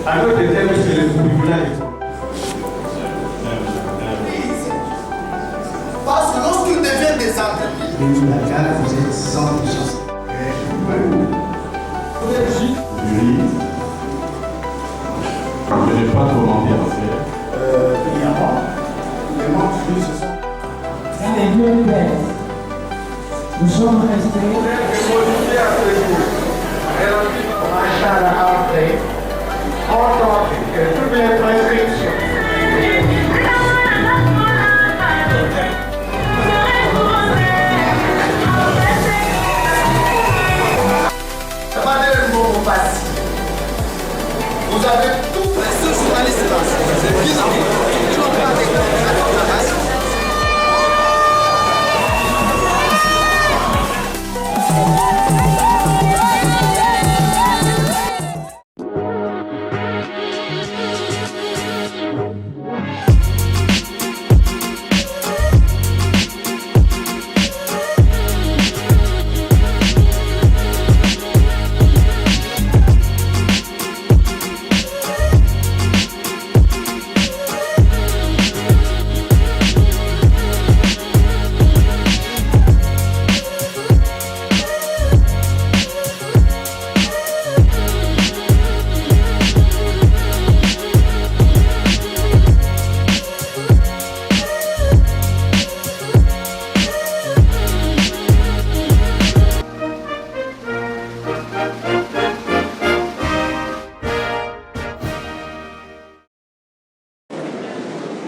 Alors, le thème, c'est le tribunal. Parce que lorsqu'ils deviennent des entreprises, la carte, vous êtes sans chance. Je n'ai pas trop envie en faire. Les membres du ce sont. Dans les lieux verts, nous sommes restés. Après, en tant que toutes les prescriptions. vous avez tout ce journaliste là. C'est bien entendu. Ils n'ont pas déclaré à la base.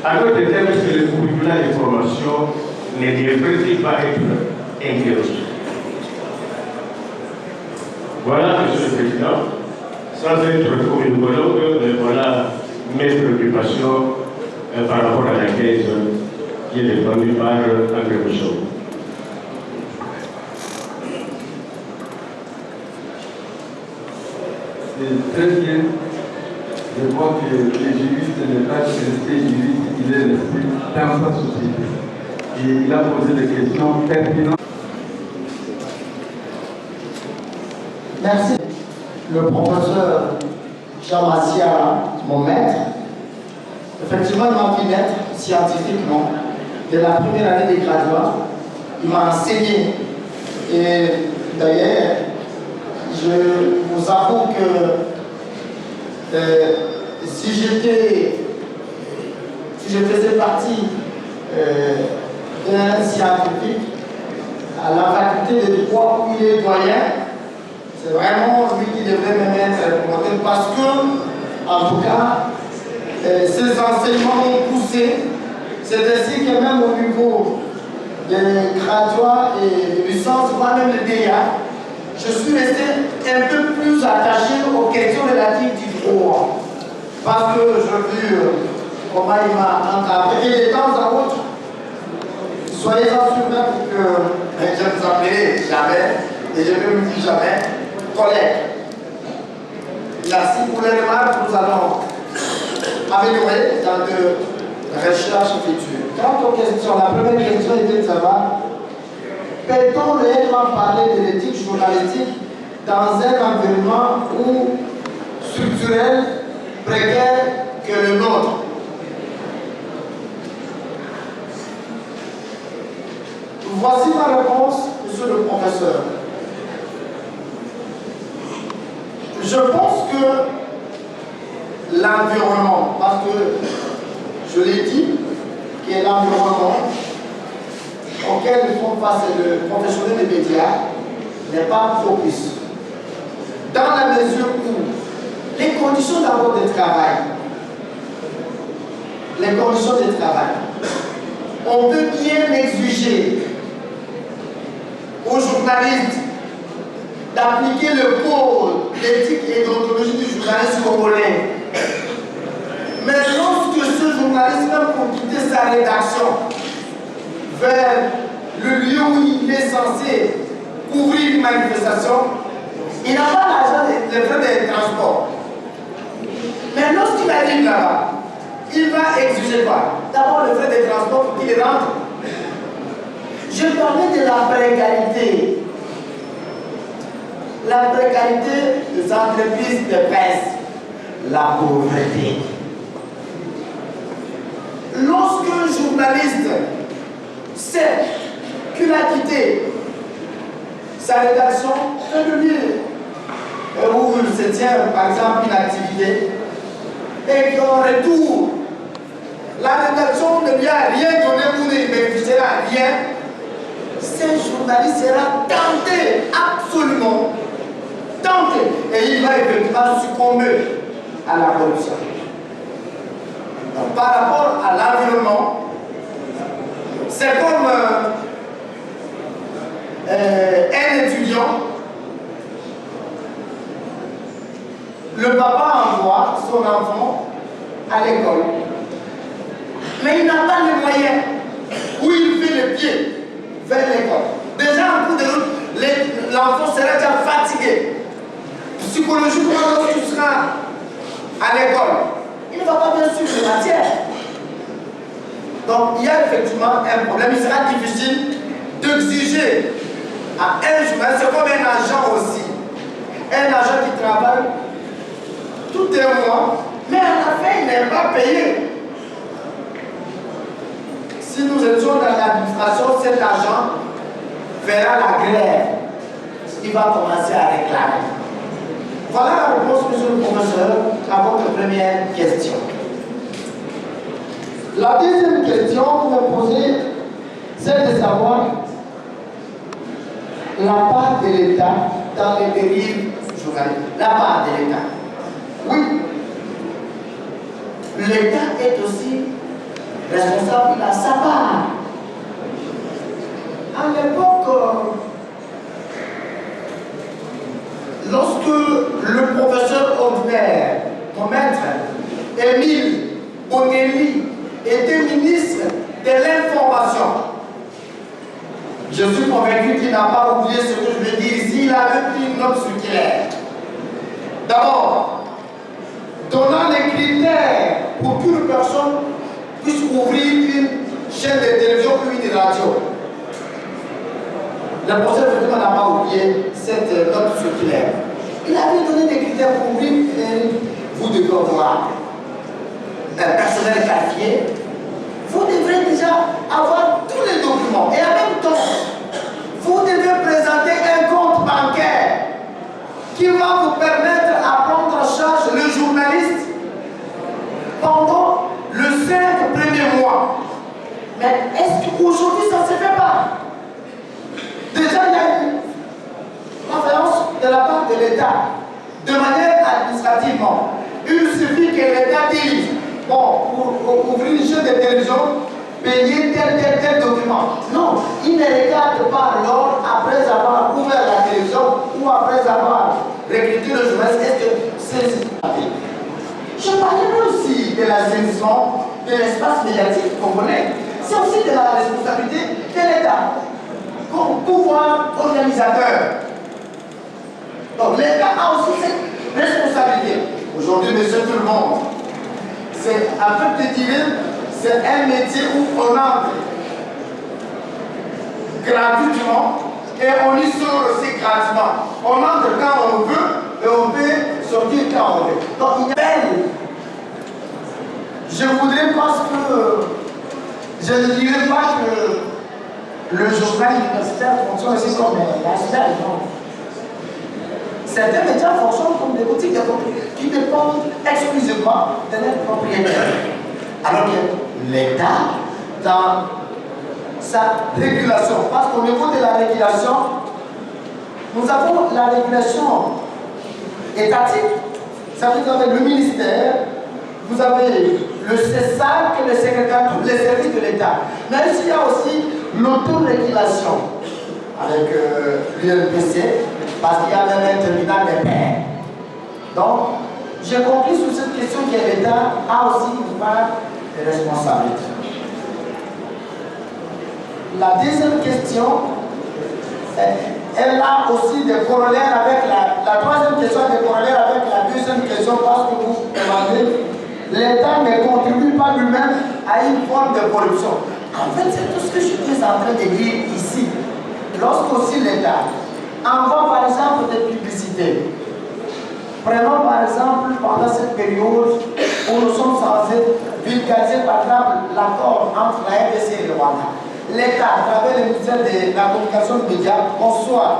Alors, le thème, c'est le curriculum de formation ne devrait pas être interrompu. Voilà, Monsieur le Président, sans être communicologue, voilà mes préoccupations par rapport à la thèse qui est défendue par André Bouchon. C'est très bien. Je vois que le juriste n'est pas resté juriste, il est resté dans sa société. Et il a posé des questions pertinentes. Merci. Le professeur Jean Massia, mon maître, effectivement, il m'a pris maître scientifiquement. Dès la première année des graduats, il m'a enseigné. Et d'ailleurs, je vous avoue que si je faisais partie d'un scientifique à la faculté de droit où il est doyen, c'est vraiment lui qui devrait me mettre promoteur parce que, en tout cas, ses enseignements m'ont poussé. C'est ainsi que même au niveau des graduats et de licence, voire même le DEA, je suis resté un peu plus attaché aux questions relatives du droit. Parce que j'ai vu comment il m'a entravé. Et de temps à autre, soyez assurés que je ne vous appellerai jamais, et je ne vous dis jamais, collègue. Merci pour les remarques que nous allons améliorer dans de recherches futures. Quant aux questions, la première question était de savoir, peut-on réellement parler de l'éthique journalistique dans un environnement structurel, précaire que le nôtre? Voici ma réponse, monsieur le professeur. Je pense que l'environnement, parce que je l'ai dit, que l'environnement auquel font face le professionnel des médias n'est pas propice. Dans la mesure où les conditions d'abord de travail, on peut bien exiger aux journalistes d'appliquer le code d'éthique et d'ontologie du journaliste congolais. Mais lorsque ce journaliste, même pour quitter sa rédaction vers le lieu où il est censé couvrir une manifestation, il n'a pas l'argent des frais de transport. Mais lorsqu'il arrive là-bas, il va exiger quoi? D'abord le frais de transport pour qu'il rentre. Je parlais de la précarité. La précarité des entreprises de presse. la pauvreté. Lorsqu'un journaliste sait qu'il a quitté sa rédaction, fait le lieu où il se tient, par exemple, une activité, et qu'en retour, la rédaction ne lui a rien donné ou ne bénéficiera rien, ce journaliste sera tenté, absolument tenté, et il va effectivement succomber à la corruption. Donc, par rapport à l'environnement, c'est comme un étudiant, le papa envoie son enfant à l'école, mais il n'a pas les moyens, où il fait le pied vers l'école. Déjà en cours de route, l'enfant sera déjà fatigué. Psychologiquement, lorsqu'il sera à l'école, il ne va pas bien suivre les matières. Donc il y a effectivement un problème. Il sera difficile d'exiger à un journaliste, c'est comme un agent aussi. Un agent qui travaille tout un mois, mais à la fin il n'est pas payé. Si nous étions dans l'administration, cet agent fera la grève. Il va commencer à réclamer. Voilà la réponse, monsieur le professeur, à votre première question. La deuxième question que vous me posez, c'est de savoir la part de l'État dans les dérives journalistiques. La part de l'État. Oui. L'État est aussi responsable à sa part. À l'époque, lorsque le professeur ordinaire, mon maître, Émile Bonelli, était ministre de l'Information, je suis convaincu qu'il n'a pas oublié ce que je veux dire ici. Il avait pris une note circulaire. D'abord, donnant les critères pour qu'une personne puisse ouvrir une chaîne de télévision ou une radio. Le professeur effectivement n'a pas oublié cette note circulaire. Il avait donné des critères pour ouvrir. Vous devez avoir un personnel qualifié. Vous devrez déjà avoir tous les documents. Et en même temps, vous devez présenter un compte bancaire qui va vous permettre à prendre en charge le journaliste pendant le 5 premiers mois. Mais est-ce qu'aujourd'hui ça ne se fait pas? Déjà, il y a une confiance de la part de l'État, de manière administrativement. Il suffit que l'État dise, bon, pour ouvrir une chaîne de télévision, payer tel document. Non, il ne regarde pas l'ordre après avoir ouvert la télévision ou après avoir recruté le journaliste. Est-ce que c'est... Je parlerai aussi de l'assainissement de l'espace médiatique congolais. C'est aussi de la responsabilité de l'État comme pouvoir organisateur. Donc l'État a aussi cette responsabilité. Aujourd'hui, monsieur tout le monde, c'est un peu de dire, c'est un métier où on entre gratuitement et on y sort aussi gratuitement. On entre quand on veut et on peut sortir quand on veut. Donc il y a belle. Je voudrais, parce que je ne dirais pas que le journal universitaire fonctionne aussi comme la SDL, non. Certains médias fonctionnent comme des boutiques de propriété qui dépendent exclusivement de leurs propriétaires. Alors que l'État, dans sa régulation, parce qu'au niveau de la régulation, nous avons la régulation étatique, ça veut dire que vous avez le ministère, vous avez le CESAC, le secrétaire, tous les services de l'État. Mais ici, il y a aussi l'autorégulation avec l'UNPC, parce qu'il y a même un tribunal des pairs. Donc, j'ai compris sur cette question que l'État a aussi une part de responsabilité. La deuxième question, elle a aussi des corollaires avec la troisième question, des corollaires avec la deuxième question, parce que vous demandez, l'État ne contribue pas lui-même à une forme de corruption. En fait, c'est tout ce que je suis en train de dire ici. Lorsque aussi l'État envoie par exemple des publicités Prenons par exemple pendant cette période où nous sommes censés vulgariser par exemple l'accord entre la RDC et le Rwanda. L'État, à travers le ministère de la communication des médias, conçoit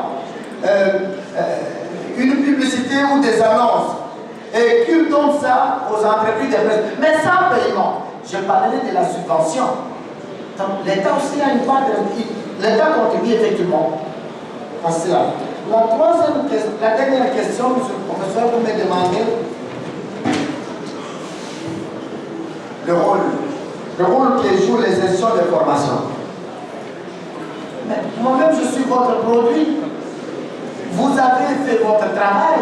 une publicité ou des annonces et qu'il donne ça aux entreprises de presse, mais sans paiement. Je parlerai de la subvention. Donc l'État aussi a une part de... L'État contribue effectivement à cela. La dernière question, monsieur le professeur, vous me demandez le rôle que jouent les institutions de formation. Mais moi-même, je suis votre produit. Vous avez fait votre travail.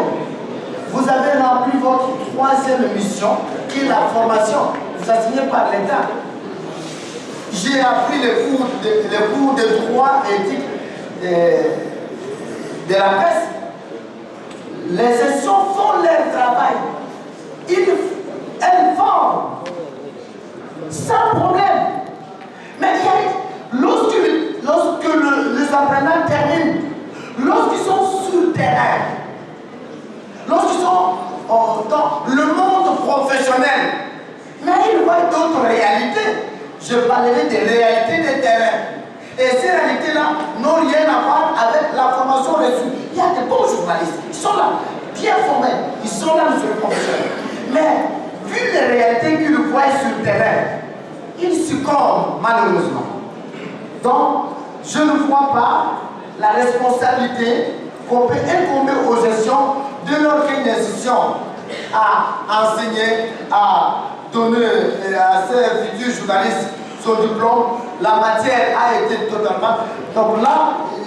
Vous avez rempli votre troisième mission, qui est la formation. Vous assignez par l'État. J'ai appris les cours de droit éthique de la presse. Les institutions font leur travail. Elles forment sans problème. Mais lorsque les apprenants terminent, lorsqu'ils sont sur le terrain, lorsqu'ils sont dans le monde professionnel, mais ils voient d'autres réalités. Je parlerai des réalités des terrains. Et ces réalités-là n'ont rien à voir avec la formation reçue. Il y a des bons journalistes, ils sont là, bien formés, ils sont là, monsieur le professeur. Mais, vu les réalités qu'ils voient sur le terrain, ils succombent malheureusement. Donc, je ne vois pas la responsabilité qu'on peut incomber aux gestions de leur institution à enseigner, à donner à ces futurs journalistes son diplôme. La matière a été totalement... Donc là,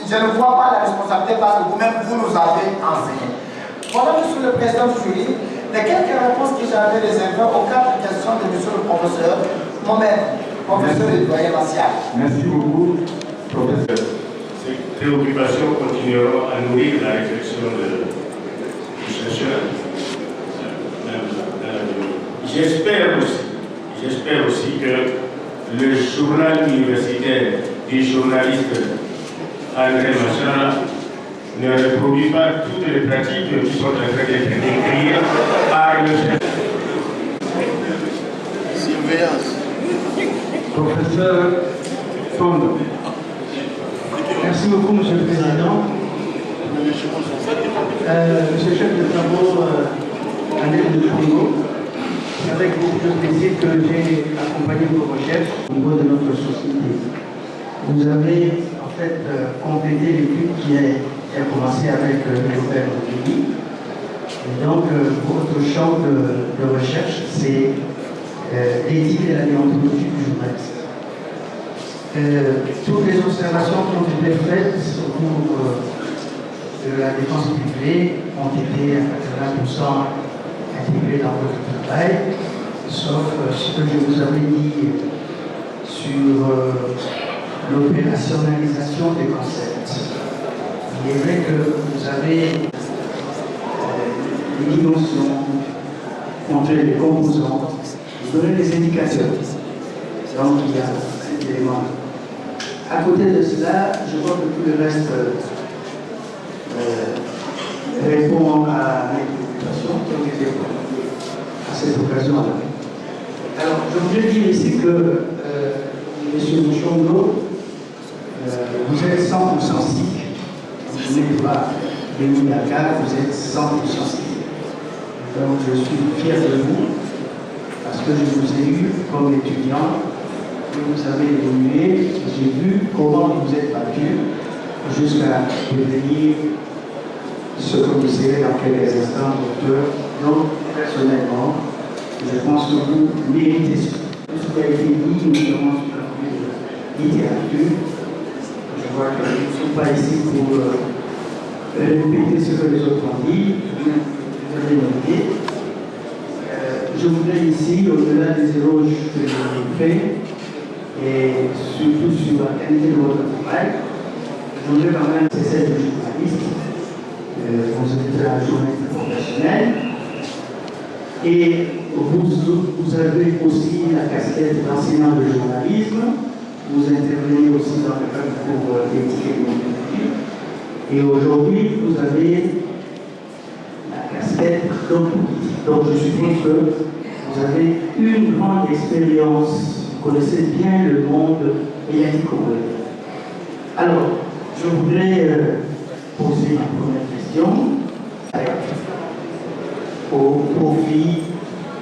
je ne vois pas la responsabilité parce que vous-même, vous nous avez enseigné. Voilà, monsieur le président du jury, les quelques réponses que j'avais réservées aux 4 questions de monsieur le professeur Mohamed, professeur et doyen Martial. Merci beaucoup, professeur. Ces préoccupations continueront à nourrir la réflexion du chercheur. J'espère aussi que le journal universitaire du journaliste André Machara ne reproduit pas toutes les pratiques qui sont en train d'être décrites par le chercheur. Surveillance. Professeur Tondo. Merci beaucoup, monsieur le président. Monsieur le chef de travaux, André de Congo, c'est avec beaucoup de plaisir que j'ai accompagné vos recherches au niveau de notre société. Vous avez en fait complété l'étude qui a commencé avec le Robert de Guigui. Et donc, votre champ de recherche, c'est l'éthique et la déontologie du journaliste. Toutes les observations qui ont été faites au cours de la défense privée ont été à 80% intégrées dans votre travail, sauf ce que je vous avais dit sur l'opérationnalisation des concepts. Il est vrai que vous avez les dimensions, montré les composants, vous donnez les indicateurs. Donc il y a cet élément. À côté de cela, je vois que tout le reste répond à mes préoccupations qui ont été formulées à cette occasion-là. Alors, je voudrais dire ici que M. Mouchongo, vous êtes 100% sikh. Vous n'êtes pas Béni Dakar, vous êtes 100% sikh. Donc, je suis fier de vous parce que je vous ai eu comme étudiant. Vous avez évolué, j'ai vu comment vous êtes battu jusqu'à devenir ce que vous serez dans quelques instants, docteur. Donc, personnellement, je pense que vous méritez ce qui a été dit, notamment sur la littérature. Je vois que je ne suis pas ici pour répéter ce que les autres ont dit, vous avez noté. Je voudrais ici, au-delà des éloges que j'ai faits, et surtout sur la qualité de votre travail, je voudrais quand même cesser de journaliste. Vous êtes un journaliste professionnel et vous avez aussi la casquette d'enseignant de journalisme. Vous intervenez aussi dans le cadre pour l'éthique et l'identité. Et aujourd'hui, vous avez la casquette l'homme politique. Donc je suppose que vous avez une grande expérience, vous connaissez bien le monde médiatique congolais. Alors, je voudrais poser ma première question au profit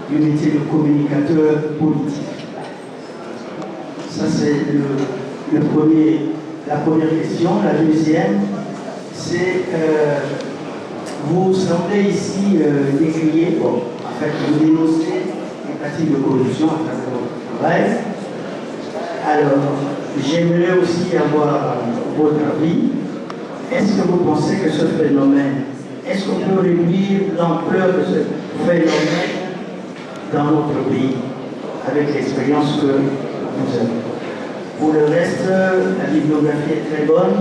du métier de communicateur politique. Ça, c'est la première question. La deuxième, c'est vous semblez ici décrier, bon, en fait, vous dénoncez les pratiques de corruption à travers votre travail. Alors, j'aimerais aussi avoir votre avis. Est-ce que vous pensez que ce phénomène, est-ce qu'on peut réduire l'ampleur de ce phénomène dans notre pays avec l'expérience que nous avons? Pour le reste, la bibliographie est très bonne.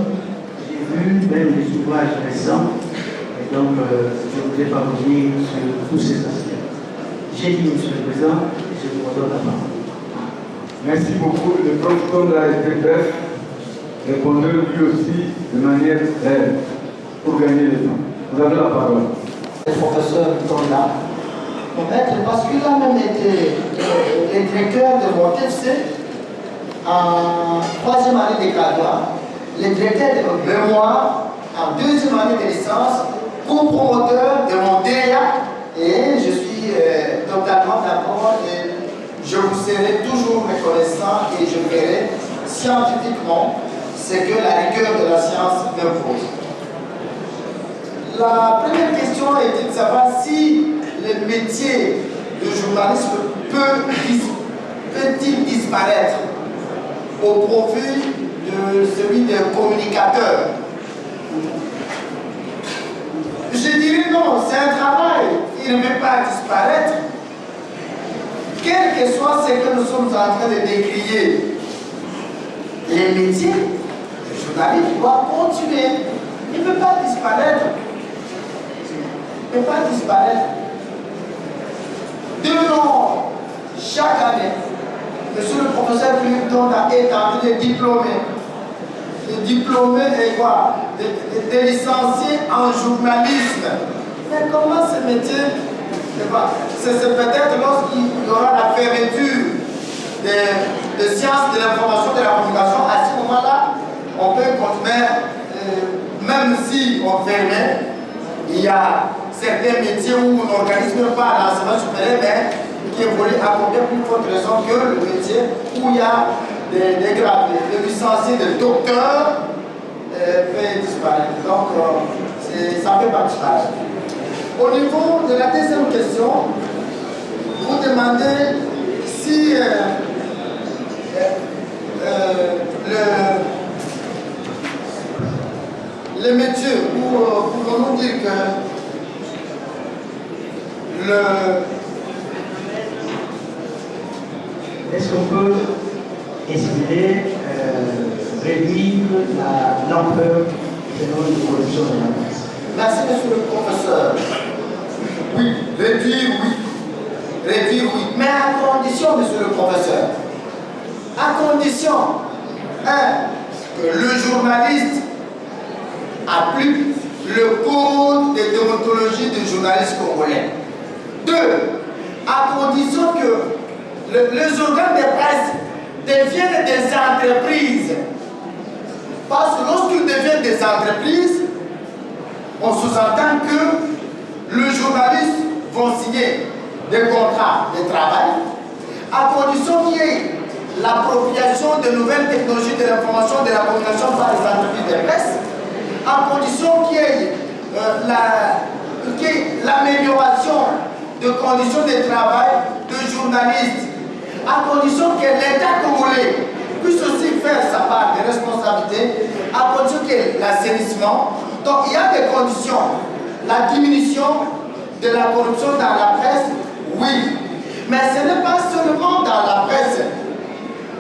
J'ai vu même des ouvrages récents. Et donc, je ne voudrais pas revenir sur tous ces aspects. J'ai dit, Monsieur le Président, et je vous redonne la parole. Merci beaucoup. Le protocole a été bref, répondeur lui aussi de manière brève pour gagner le temps. Vous avez la parole. Le professeur Tonda, mon maître, parce qu'il a même été le directeur de mon TFC en 3e année de graduat, le directeur de mon mémoire en 2e année de licence, co-promoteur de mon DEA, et je suis totalement d'accord et je vous serai toujours reconnaissant et je verrai scientifiquement ce que la rigueur de la science m'impose. La première question était de savoir si le métier de journaliste peut-il disparaître au profit de celui de communicateur. Je dirais non, c'est un travail, il ne peut pas disparaître. Quel que soit ce que nous sommes en train de décrier, les métiers de journaliste doivent continuer. Il ne peut pas disparaître. Il ne peut pas disparaître. Donnons chaque année, monsieur le professeur Philippe Tonda est en train de diplômer. De diplômer et quoi? De licencier en journalisme. Mais comment ce métier? C'est peut-être lorsqu'il y aura la fermeture des sciences de l'information et de la communication, à ce moment-là, on peut continuer, même si on fermait, il y a certains métiers où on n'organise même pas l'enseignement supérieur, mais qui évoluent à combien plus forte raison que le métier où il y a des gradés, des licenciés, des docteurs, peut disparaître. Donc, ça ne peut pas disparaître. Au niveau de la deuxième question, vous demandez si le métier, ou pouvons-nous dire que est-ce qu'on peut estimer réduire l'ampleur du phénomène de corruption de la presse? Merci, monsieur le professeur. Oui, réduire, oui. Réduire, oui. Mais à condition, monsieur le professeur, à condition, que le journaliste applique le code de déontologie du journaliste congolais. 2, à condition que les organes de presse deviennent des entreprises. Parce que lorsqu'ils deviennent des entreprises, on sous-entend que les journalistes vont signer des contrats de travail à condition qu'il y ait l'appropriation de nouvelles technologies de l'information et de la communication par les entreprises de presse, à condition qu'il y ait l'amélioration de conditions de travail de journalistes, à condition que l'État congolais puisse aussi faire sa part de responsabilité, à condition que l'assainissement. Donc il y a des conditions. La diminution de la corruption dans la presse, oui. Mais ce n'est pas seulement dans la presse.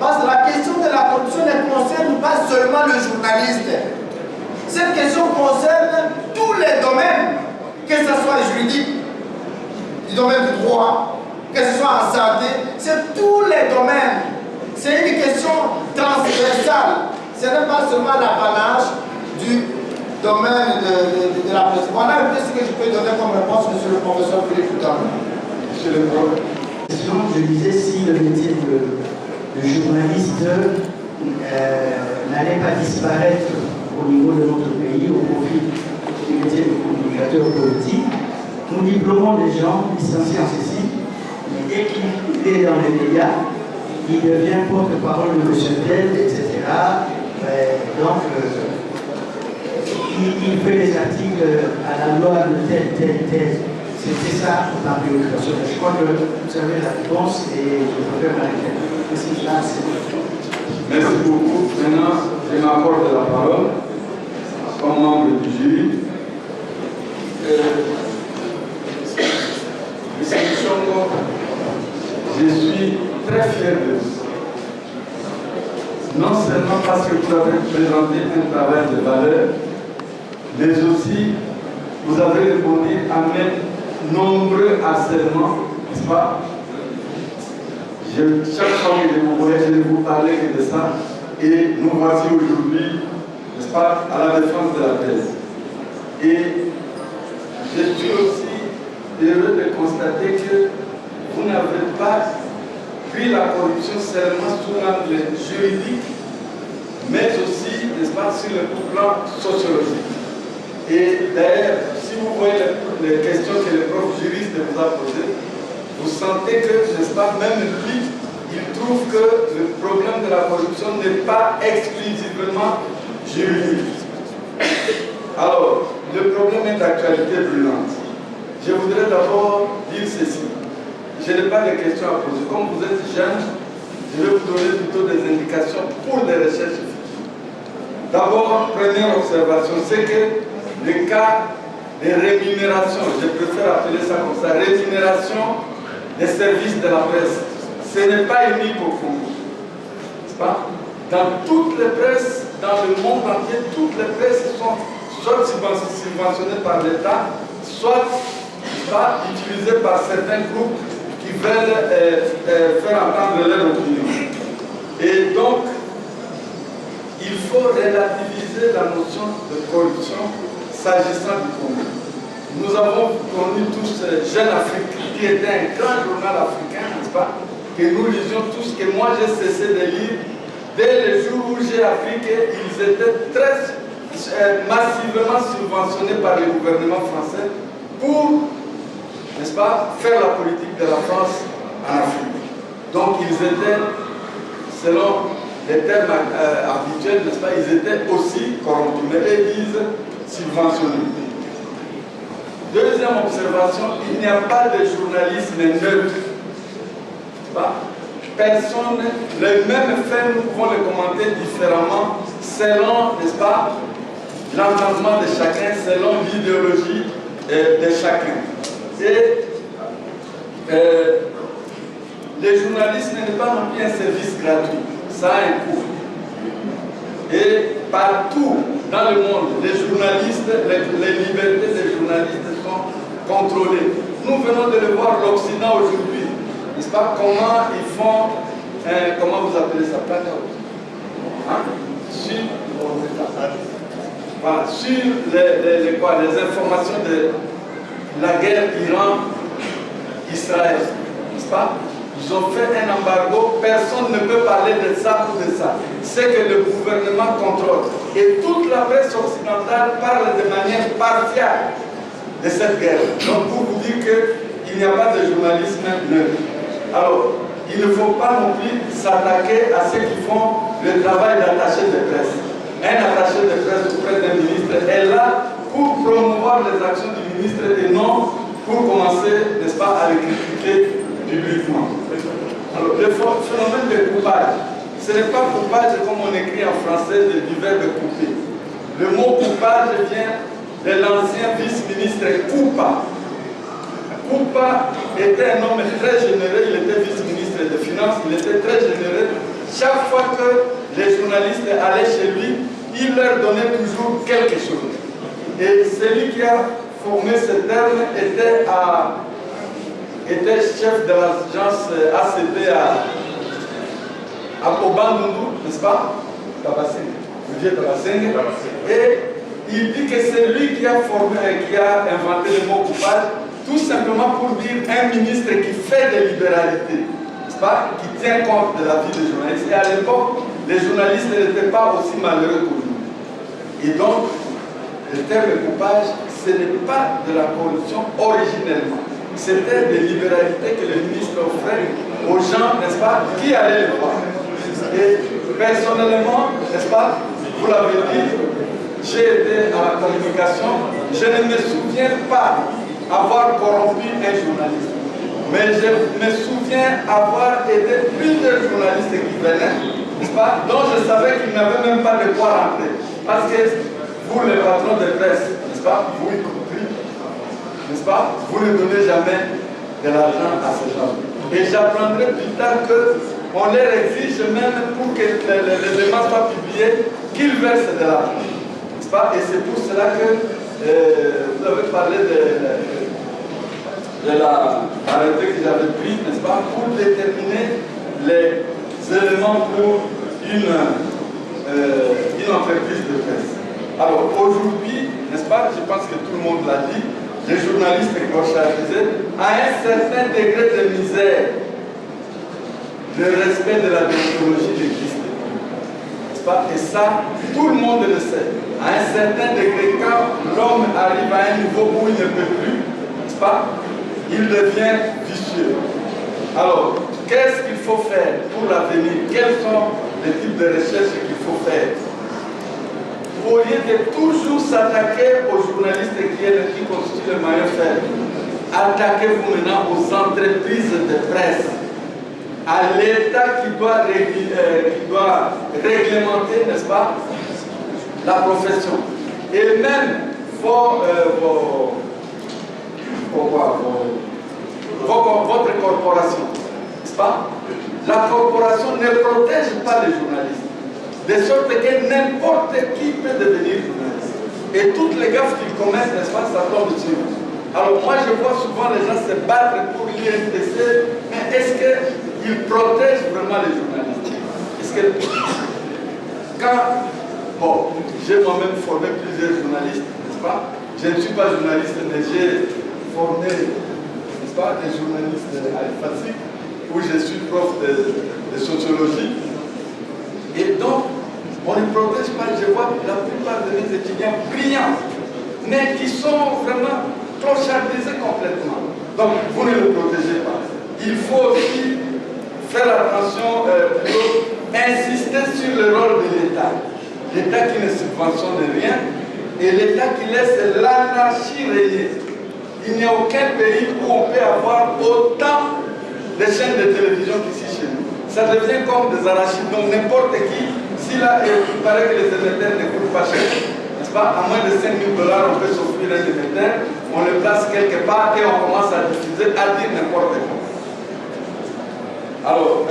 Parce que la question de la corruption ne concerne pas seulement le journaliste. Cette question concerne tous les domaines, que ce soit juridique, du domaine du droit, que ce soit en santé, c'est tous les domaines. C'est une question transversale. Ce n'est pas seulement l'apanage domaine de la presse. Voilà un peu ce que je peux donner comme réponse, monsieur le professeur Philippe Foutan. Monsieur le professeur, je disais si le métier de journaliste n'allait pas disparaître au niveau de notre pays au profit du métier de communicateur politique. Nous diplômons des gens licenciés en ceci, mais dès qu'il est dans les médias, il devient porte-parole de M. Tel, etc. Donc, il fait des articles à la loi de tel. C'était ça ma préoccupation. Je crois que vous avez la réponse et je préfère m'arrêter. Merci beaucoup. Maintenant, je m'accorde la parole comme membre du jury. Monsieur Chongo, je suis très fier de vous. Non seulement parce que vous avez présenté un travail de valeur, mais aussi vous avez répondu à mes nombreux harcèlements, n'est-ce pas? Chaque fois que je vous voyais, je ne vous parlais que de ça. Et nous voici aujourd'hui, n'est-ce pas, à la défense de la presse. Et je suis aussi heureux de constater que vous n'avez pas pris la corruption seulement sous l'angle juridique, mais aussi, n'est-ce pas, sur le plan sociologique. Et d'ailleurs, si vous voyez les questions que le prof juriste vous a posées, vous sentez que, n'est-ce pas, même lui, il trouve que le problème de la corruption n'est pas exclusivement juridique. Alors, le problème est d'actualité brûlante. Je voudrais d'abord dire ceci. Je n'ai pas de questions à poser. Comme vous êtes jeune, je vais vous donner plutôt des indications pour des recherches futures. D'abord, première observation, c'est que le cas des rémunérations, je préfère appeler ça comme ça, rémunération des services de la presse, ce n'est pas unique au Congo. N'est-ce pas? Dans toutes les presses, dans le monde entier, toutes les presses sont soit subventionnées par l'État, soit pas utilisées par certains groupes qui veulent faire entendre leur opinion. Et donc, il faut relativiser la notion de corruption s'agissant du Congo. Nous avons connu tous Jeune Afrique, qui était un grand journal africain, n'est-ce pas, que nous lisions tous, que moi j'ai cessé de lire. Dès le jour où j'ai appris qu'ils étaient très massivement subventionnés par le gouvernement français pour, n'est-ce pas, faire la politique de la France en Afrique. Donc ils étaient, selon les termes habituels, n'est-ce pas, ils étaient aussi corrompus, mais ils disent subventionnés. Deuxième observation, il n'y a pas de journalisme neutre. Personne, les mêmes faits, nous pouvons les commenter différemment selon, n'est-ce pas, l'entendement de chacun, selon l'idéologie de chacun. Et le journalisme n'est pas non plus un service gratuit, ça a un coût. Et partout dans le monde, les journalistes, les libertés des journalistes sont contrôlées. Nous venons de le voir, l'Occident aujourd'hui, n'est-ce pas, comment ils font, comment vous appelez ça, sur les informations de la guerre Iran-Israël, n'est-ce pas? Ils ont fait un embargo, personne ne peut parler de ça ou de ça. C'est que le gouvernement contrôle. Et toute la presse occidentale parle de manière partiale de cette guerre. Donc pour vous dire qu'il n'y a pas de journalisme neutre. Alors, il ne faut pas non plus s'attaquer à ceux qui font le travail d'attaché de presse. Un attaché de presse auprès d'un ministre est là pour promouvoir les actions du ministre et non pour commencer, n'est-ce pas, à les critiquer publiquement. Alors, le phénomène de coupage, ce n'est pas coupage comme on écrit en français du verbe couper. Le mot coupage vient de l'ancien vice-ministre Koupa. Koupa était un homme très généreux, il était vice-ministre des Finances, il était très généreux. Chaque fois que les journalistes allaient chez lui, il leur donnait toujours quelque chose. Et celui qui a formé ce terme était chef de l'agence ACP à Obandundu, n'est-ce pas? Tabassing, le vieux Tabassing. Et il dit que c'est lui qui a inventé le mot coupage, tout simplement pour dire un ministre qui fait des libéralités, n'est-ce pas, qui tient compte de la vie des journalistes. Et à l'époque, les journalistes n'étaient pas aussi malheureux qu'aujourd'hui. Et donc, le terme coupage, ce n'est pas de la corruption originellement. C'était des libéralités que le ministre offrait aux gens, n'est-ce pas, qui allaient le voir. Et personnellement, n'est-ce pas, vous l'avez dit, j'ai été à la communication, je ne me souviens pas avoir corrompu un journaliste. Mais je me souviens avoir aidé plusieurs journalistes qui venaient, n'est-ce pas, dont je savais qu'ils n'avaient même pas de quoi rentrer. Parce que vous, les patrons de presse, n'est-ce pas, vous y compris, n'est-ce pas, vous ne donnez jamais de l'argent à ces gens. Et j'apprendrai plus tard qu'on leur exige même pour que les demandes soient publiées, qu'ils versent de l'argent. N'est-ce pas? Et c'est pour cela que vous avez parlé de l'arrêté que j'avais pris, n'est-ce pas, pour déterminer les éléments pour une entreprise de presse. Alors aujourd'hui, n'est-ce pas, je pense que tout le monde l'a dit, les journalistes clochardisaient à un certain degré de misère. Le respect de la déontologie n'existe pas. N'est-ce pas? Et ça, tout le monde le sait. À un certain degré, quand l'homme arrive à un niveau où il ne peut plus, n'est-ce pas, il devient vicieux. Alors, qu'est-ce qu'il faut faire pour l'avenir? Quels sont les types de recherches qu'il faut faire? Au lieu de toujours s'attaquer aux journalistes qui constituent le maillon faible, attaquez-vous maintenant aux entreprises de presse, à l'État qui doit réglementer, n'est-ce pas, la profession. Et même votre corporation, n'est-ce pas? La corporation ne protège pas les journalistes, de sorte que n'importe qui peut devenir journaliste. Et toutes les gaffes qu'ils commettent, n'est-ce pas, ça tombe dessus. Alors moi je vois souvent les gens se battre pour l'INPC, mais est-ce qu'ils protègent vraiment les journalistes? Est-ce que quand, bon, j'ai moi-même formé plusieurs journalistes, n'est-ce pas? Je ne suis pas journaliste, mais j'ai formé, n'est-ce pas, des journalistes à l'IFASI, où je suis prof de sociologie. Et donc, on ne protège pas, je vois la plupart de mes étudiants brillants, mais qui sont vraiment clochardisés complètement. Donc, vous ne le protégez pas. Il faut aussi faire attention, insister sur le rôle de l'État. L'État qui ne subventionne rien et l'État qui laisse l'anarchie régner. Il n'y a aucun pays où on peut avoir autant de chaînes de télévision qu'ici chez nous. Ça devient comme des arachides. Donc n'importe qui, si là, il paraît que les émetteurs ne coûtent pas cher, n'est-ce pas? À moins de 5 000 $, on peut s'offrir un émetteur, on le place quelque part et on commence à diffuser, à dire n'importe quoi. Alors,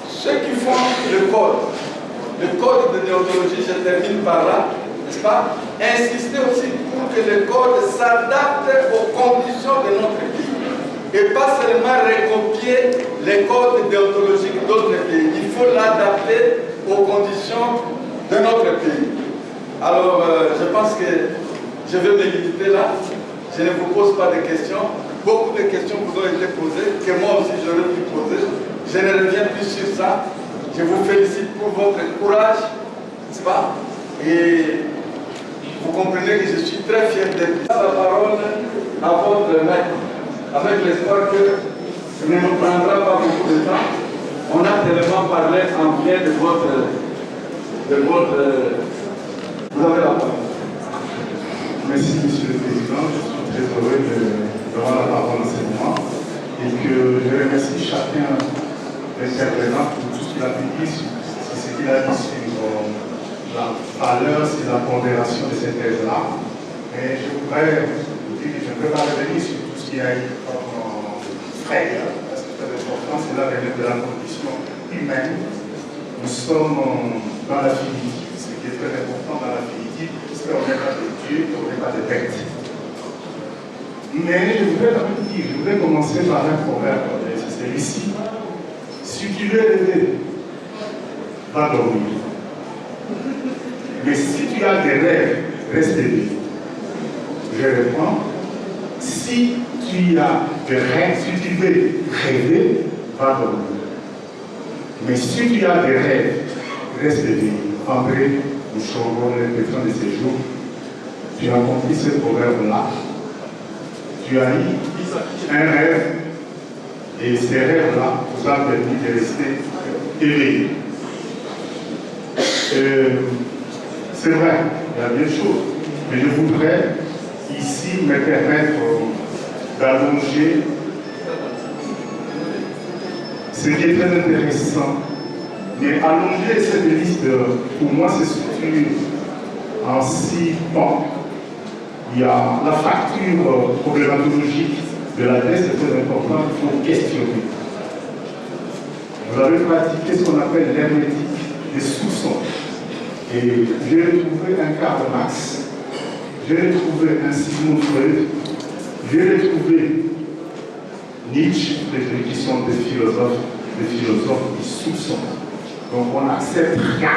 ceux qui font le code de déontologie, je termine par là, n'est-ce pas? Insister aussi pour que le code s'adapte aux conditions de notre pays. Et pas seulement recopier les codes déontologiques d'autres pays. Il faut l'adapter aux conditions de notre pays. Alors, je pense que je vais me limiter là. Je ne vous pose pas de questions. Beaucoup de questions vous ont été posées, que moi aussi j'aurais pu poser. Je ne reviens plus sur ça. Je vous félicite pour votre courage, n'est-ce pas? Et vous comprenez que je suis très fier d'être. La parole à votre maître, avec l'espoir que ce ne nous prendra pas beaucoup de temps. On a tellement parlé en bien de votre... Vous avez la parole. Merci, Monsieur le Président. Je suis très heureux d'avoir la parole en ce moment et que je remercie chacun d'intervenants pour tout ce qu'il a dit, ce qu'il a dit sur la valeur, sur la pondération de cette thèse-là. Mais je voudrais vous dire que je ne peux pas revenir sur tout ce qui a été comme frais, parce que c'est important, c'est là de la condition humaine. Nous sommes dans la finitude. Ce qui est très important dans la finitude, c'est qu'on n'est pas de Dieu, on n'est pas de bête. Mais je voudrais quand même dire, je voudrais commencer par un proverbe, c'est celui-ci. Si tu veux lever, va dormir. Mais si tu as des rêves, reste éveillé. Je réponds, si tu as des rêves, si tu veux rêver, va dormir. Mais si tu as des rêves, reste éveillé. André Bouchongo, le patron de ces jours, tu as compris ce proverbe-là. Tu as eu un rêve et ces rêves-là vous ont permis de rester éveillé. C'est vrai, il y a bien des choses, mais je voudrais ici me permettre d'allonger ce qui est très intéressant. Mais allonger cette liste, pour moi, c'est structuré en 6 pans. Il y a la fracture problématologique de la dette, c'est très important, il faut questionner. Vous avez pratiqué ce qu'on appelle l'hermétique des soupçons. Et j'ai retrouvé un Karl Marx, j'ai retrouvé un Sigmund Freud, j'ai retrouvé Nietzsche, qui sont des philosophes qui soupçonnent. Donc on n'accepte rien.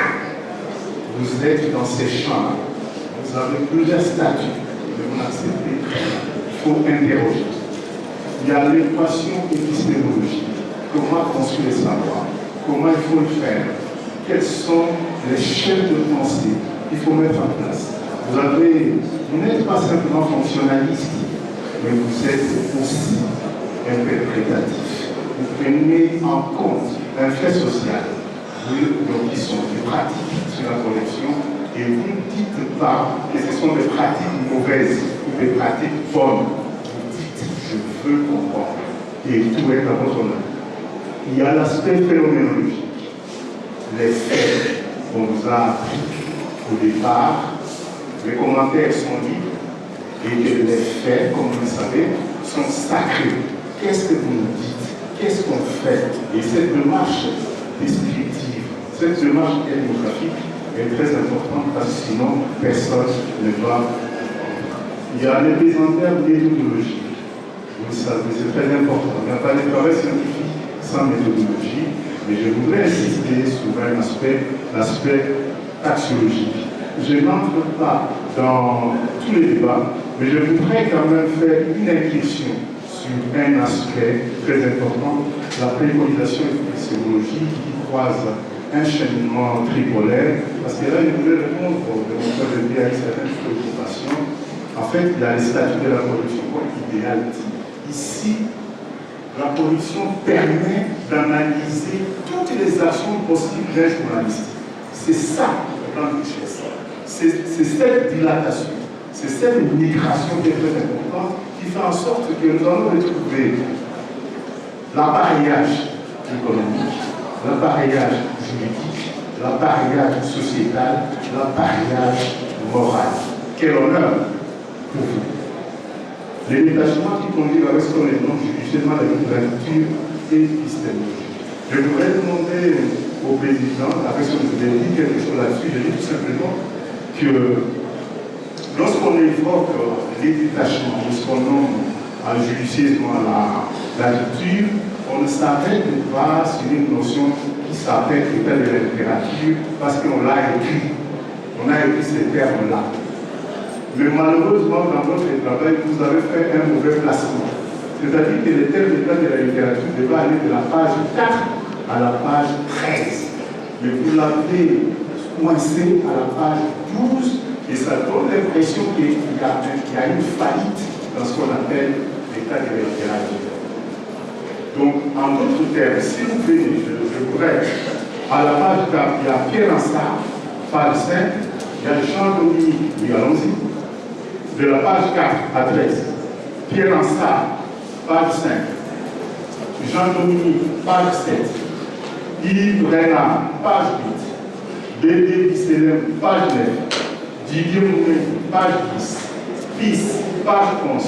Vous êtes dans ces champs-là. Vous avez plusieurs statuts, mais vous n'acceptez rien. Il faut interroger. Il y a l'équation épistémologique. Comment construire le savoir? Comment il faut le faire? Quels sont les chaînes de pensée qu'il faut mettre en place? Vous n'êtes pas simplement fonctionnaliste, mais vous êtes aussi interprétatif. Vous prenez en compte un fait social, donc qui sont des pratiques sur la connexion, et vous ne dites pas que ce sont des pratiques mauvaises ou des pratiques bonnes. Vous dites, je veux comprendre. Et tout est à votre honneur. Il y a l'aspect phénoménologique. Les faits qu'on vous a appris au départ, les commentaires sont libres, et que les faits, comme vous le savez, sont sacrés. Qu'est-ce que vous nous dites? Qu'est-ce qu'on fait? Et cette démarche descriptive, cette démarche ethnographique est très importante parce que sinon personne ne va. Il y a l'épisentaire méthodologique. Vous le savez, c'est très important. Il n'y a pas de travail scientifique sans méthodologie, mais je voudrais insister sur un aspect, l'aspect axiologique. Je n'entre pas dans tous les débats, mais je voudrais quand même faire une incursion sur un aspect très important, la préconisation épistémologique qui croise un cheminement tripolaire, parce que là, je voulais répondre de mon point de vue à certaines préoccupations. En fait, il y a les statuts de la production comme idéal. Ici, la production permet d'analyser toutes les actions possibles d'un journaliste. C'est ça le plan de richesse. C'est cette dilatation, c'est cette migration qui est très importante, qui fait en sorte que nous allons retrouver l'appareillage économique, l'appareillage juridique, l'appareillage sociétal, l'appareillage moral. Quel honneur pour vous. Les détachements qui conduisent avec ce qu'on nomme judiciairement la littérature épistémologique. Je voudrais demander au président, avec ce que vous avez dit quelque chose là-dessus, je dis tout simplement que lorsqu'on évoque les détachements, lorsqu'on nomme judicieusement la lecture, on ne s'arrête pas sur une notion qui s'appelle l'état de la littérature parce qu'on l'a écrit. On a écrit ces termes-là. Mais malheureusement, dans votre travail, vous avez fait un mauvais placement. C'est-à-dire que les termes d'état de la littérature devaient aller de la page 4 à la page 13. Mais vous l'avez coincé à la page 12 et ça donne l'impression qu'il y a une faillite dans ce qu'on appelle l'état de la littérature. Donc, en d'autres termes, si vous venez, je voudrais, à la page 4, il y a Pierre Ansart, page 5, il y a Jean-Dominique, oui, allons-y. De la page 4 à 13, Pierre Ansart, page 5, Jean-Dominique, page 7, Yves Renard, page 8, Bébé Bisselem, page 9, Didier Mounet, page 10, Fils, page 11,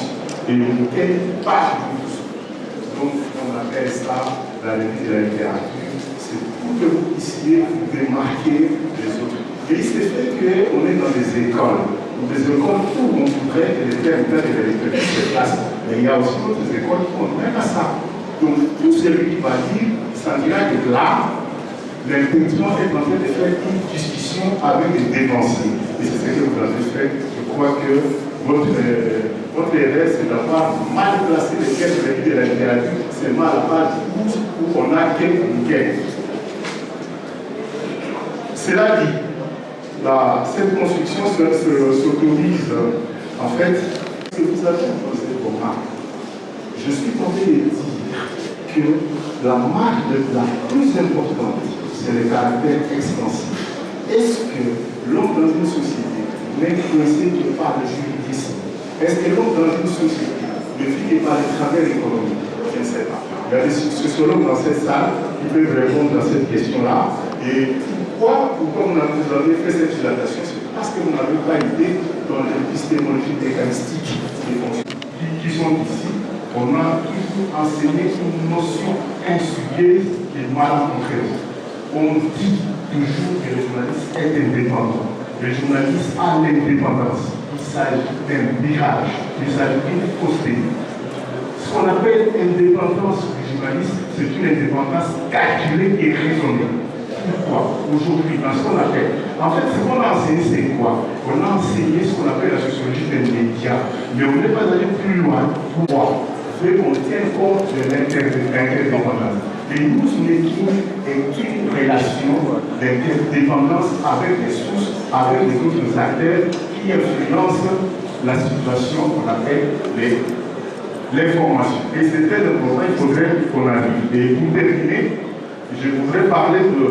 et Mouquet, page 12. Donc, on appelle ça la revue de la littérature. C'est pour que vous puissiez vous démarquer les autres. Et il s'est fait qu'on est dans des écoles. Des écoles où on voudrait que les termes de la littérature se placent. Mais il y a aussi d'autres écoles qui ne font même pas ça. Donc, tout celui qui va dire, ça dira que là, l'intention est en train de faire une discussion avec les dépensiers. Et c'est ce que vous avez fait. Je crois que votre erreur, c'est d'avoir mal placé les caisses de la littérature, seulement à la page 12 où on a quelques nickel. Cela dit, cette construction s'autorise, en fait, ce que vous avez posé pour moi. Je suis tenté de dire que la marque la plus importante, c'est le caractère extensif. Est-ce que l'homme dans une société n'est coincé que par le juridisme? Est-ce que l'homme dans une société ne vit que par les travers économiques? Je ne sais pas. Il y a des sociologues dans cette salle qui peuvent répondre à cette question-là. Et pourquoi vous avez fait cette dilatation? C'est parce que vous n'avez pas idée dans l'épistémologie mécanistique qui sont ici. On a toujours enseigné une notion insidieuse et mal comprise. On dit toujours que le journaliste est indépendant. Le journaliste a l'indépendance. Il s'agit d'un mirage, il s'agit d'une fausseté. Ce qu'on appelle indépendance du journaliste, c'est une indépendance calculée et raisonnée. Pourquoi? Aujourd'hui, dans ce qu'on appelle. En fait, ce qu'on a enseigné, c'est quoi? On a enseigné ce qu'on appelle la sociologie des médias, mais on n'est pas allé plus loin. Pourquoi? On tient compte de l'interdépendance. Et nous mettons une relation d'interdépendance avec les sources, avec les autres acteurs qui influencent la situation qu'on appelle l'information. Et c'est très important, il faudrait qu'on arrive. Et pour terminer, je voudrais parler de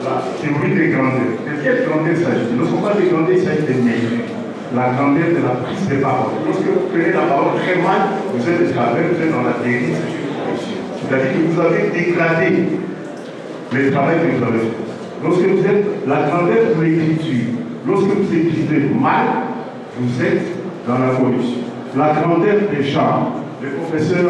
la théorie des grandeurs. De quelle grandeur s'agit-il? Lorsqu'on parle de grandeur, il s'agit de mérite. La grandeur de la prise de parole. Lorsque vous prenez la parole très mal, vous êtes de travers, vous êtes dans la dérive, c'est une corruption. C'est-à-dire que vous avez dégradé le travail que vous avez fait. Lorsque vous êtes la grandeur de l'écriture, lorsque vous écrivez mal, vous êtes dans la corruption. La grandeur des genres, le professeur,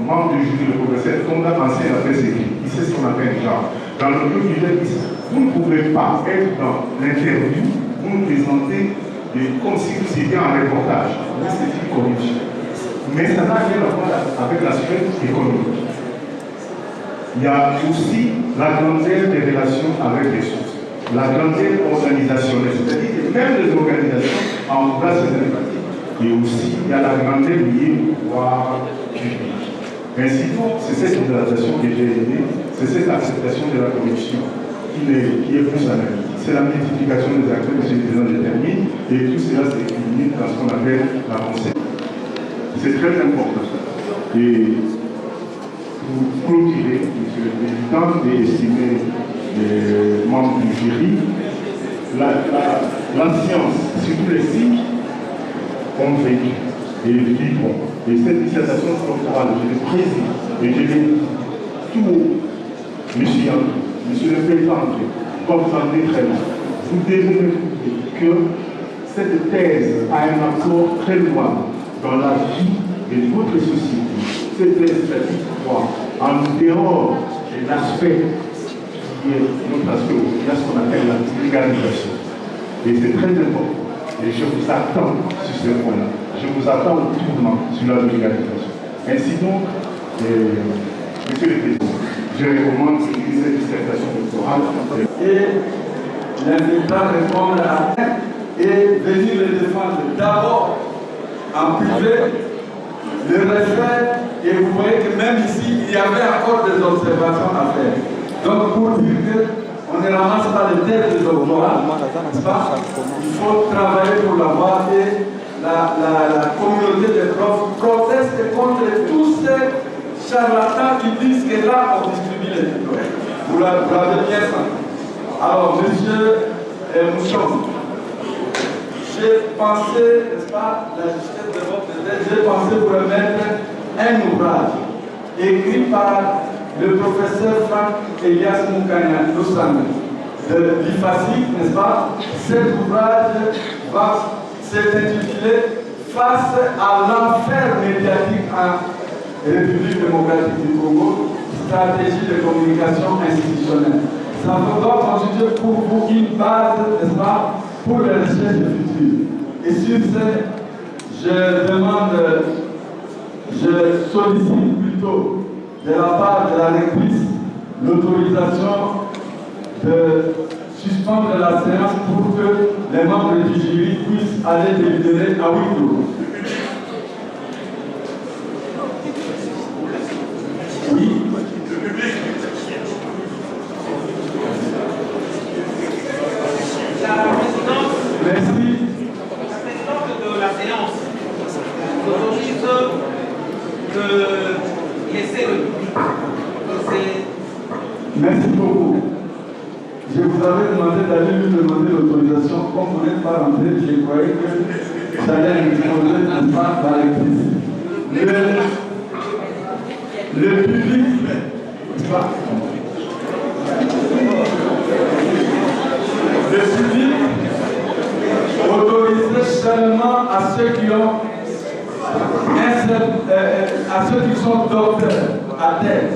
membre du jury, le professeur, comme l'a pensé à faire ses écrits, il sait ce qu'on appelle genre. Dans le livre, il dit, vous ne pouvez pas être dans l'interview, vous nous présentez comme si vous étiez en reportage. Là, c'est une corruption. Mais ça n'a rien à voir avec l'aspect économique. Il y a aussi la grandeur des relations avec les sources. La grandeur organisationnelle, c'est-à-dire que même les organisations en place de l'empathie. Et aussi, il y a la grandeur liée au pouvoir public. Ainsi donc, c'est cette idéalisation que j'ai aimée, c'est cette acceptation de la corruption qui est plus analytique. C'est la multiplication des acteurs que ces gens déterminent, et tout cela s'équilibre dans ce qu'on appelle la pensée. C'est très important. Et pour clôturer, monsieur le Président, et estimer les membres du jury, la science, surtout les cycles, ont vécu et vivront. Et cette dissertation doctorale, je l'ai préside et je l'ai tout haut, monsieur André, monsieur le Président André, comme vous en êtes très loin. Vous devez trouver que cette thèse a un apport très loin dans la vie de votre société. Cette thèse dit quoi? En dehors de l'aspect qui est notre aspect, il y a ce qu'on appelle la vulgarisation. Et c'est très important. Et je vous attends sur ce point-là. Je vous attends au tournant sur la vulgarisation. Ainsi donc, monsieur le Président, je recommande cette dissertation doctorale. Et l'invitant à répondre à et venir le défendre d'abord en privé, le refaire, et vous voyez que même ici, il y avait encore des observations à faire. Donc pour dire qu'on ne ramasse pas les têtes de doctorat, n'est-ce pas? Il faut travailler pour l'avoir et la communauté des profs proteste contre tous ces charlatans qui disent que là, on distribue les diplômes. Vous l'avez bien senti. Alors, monsieur Mouchon, j'ai pensé, n'est-ce pas, la justesse de votre thèse, j'ai pensé vous remettre un ouvrage écrit par le professeur Franck Elias Moukania Loussane de l'IFASI, n'est-ce pas? Cet ouvrage va s'intituler Face à l'enfer médiatique en République démocratique du Congo, stratégie de communication institutionnelle. Ça doit constituer pour vous une base, n'est-ce pas, pour les recherches futures. Et sur ce, je demande, je sollicite plutôt de la part de la rectrice l'autorisation de suspendre la séance pour que les membres du jury puissent aller délibérer à huis clos. Oui. La présidence. Merci. La présidence de la séance autorise de laisser le public. Merci beaucoup. Je vous avais demandé d'aller lui demander l'autorisation. Comme vous n'êtes pas rentré, je croyais que j'allais exposer un pas dans l'église. Le public, autorisé seulement à ceux qui ont à ceux qui sont docteurs à thèse.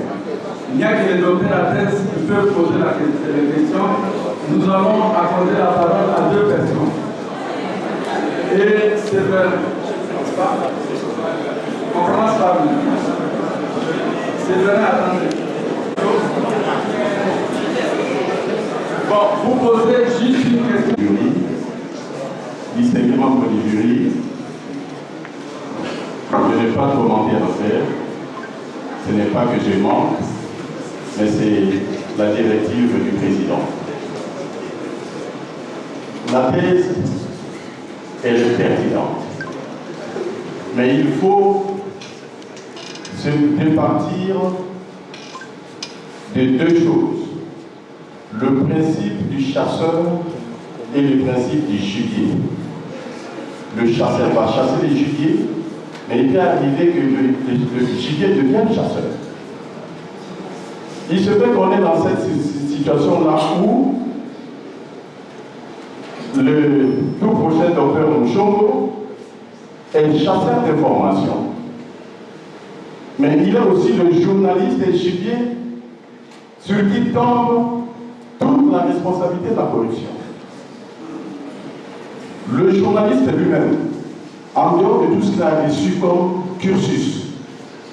Il n'y a que les docteurs à thèse qui peuvent poser les questions. Nous allons accorder la parole à 2 personnes. Et c'est vrai. On commence par vous. C'est vrai, attendez. Bon, vous posez juste une question. Vice-membre du jury, je n'ai pas de commentaire à faire. Ce n'est pas que je manque, mais c'est la directive du président. La thèse, elle est pertinente. Mais il faut se départir de 2 choses. Le principe du chasseur et le principe du gibier. Le chasseur va chasser les gibiers, mais il peut arriver que le gibier devienne chasseur. Il se fait qu'on est dans cette situation-là où le tout prochain docteur Mouchongo est chasseur d'information. Mais il est aussi le journaliste et gibier sur qui tombe toute la responsabilité de la corruption. Le journaliste lui-même, en dehors de tout ce qu'il a reçu comme cursus,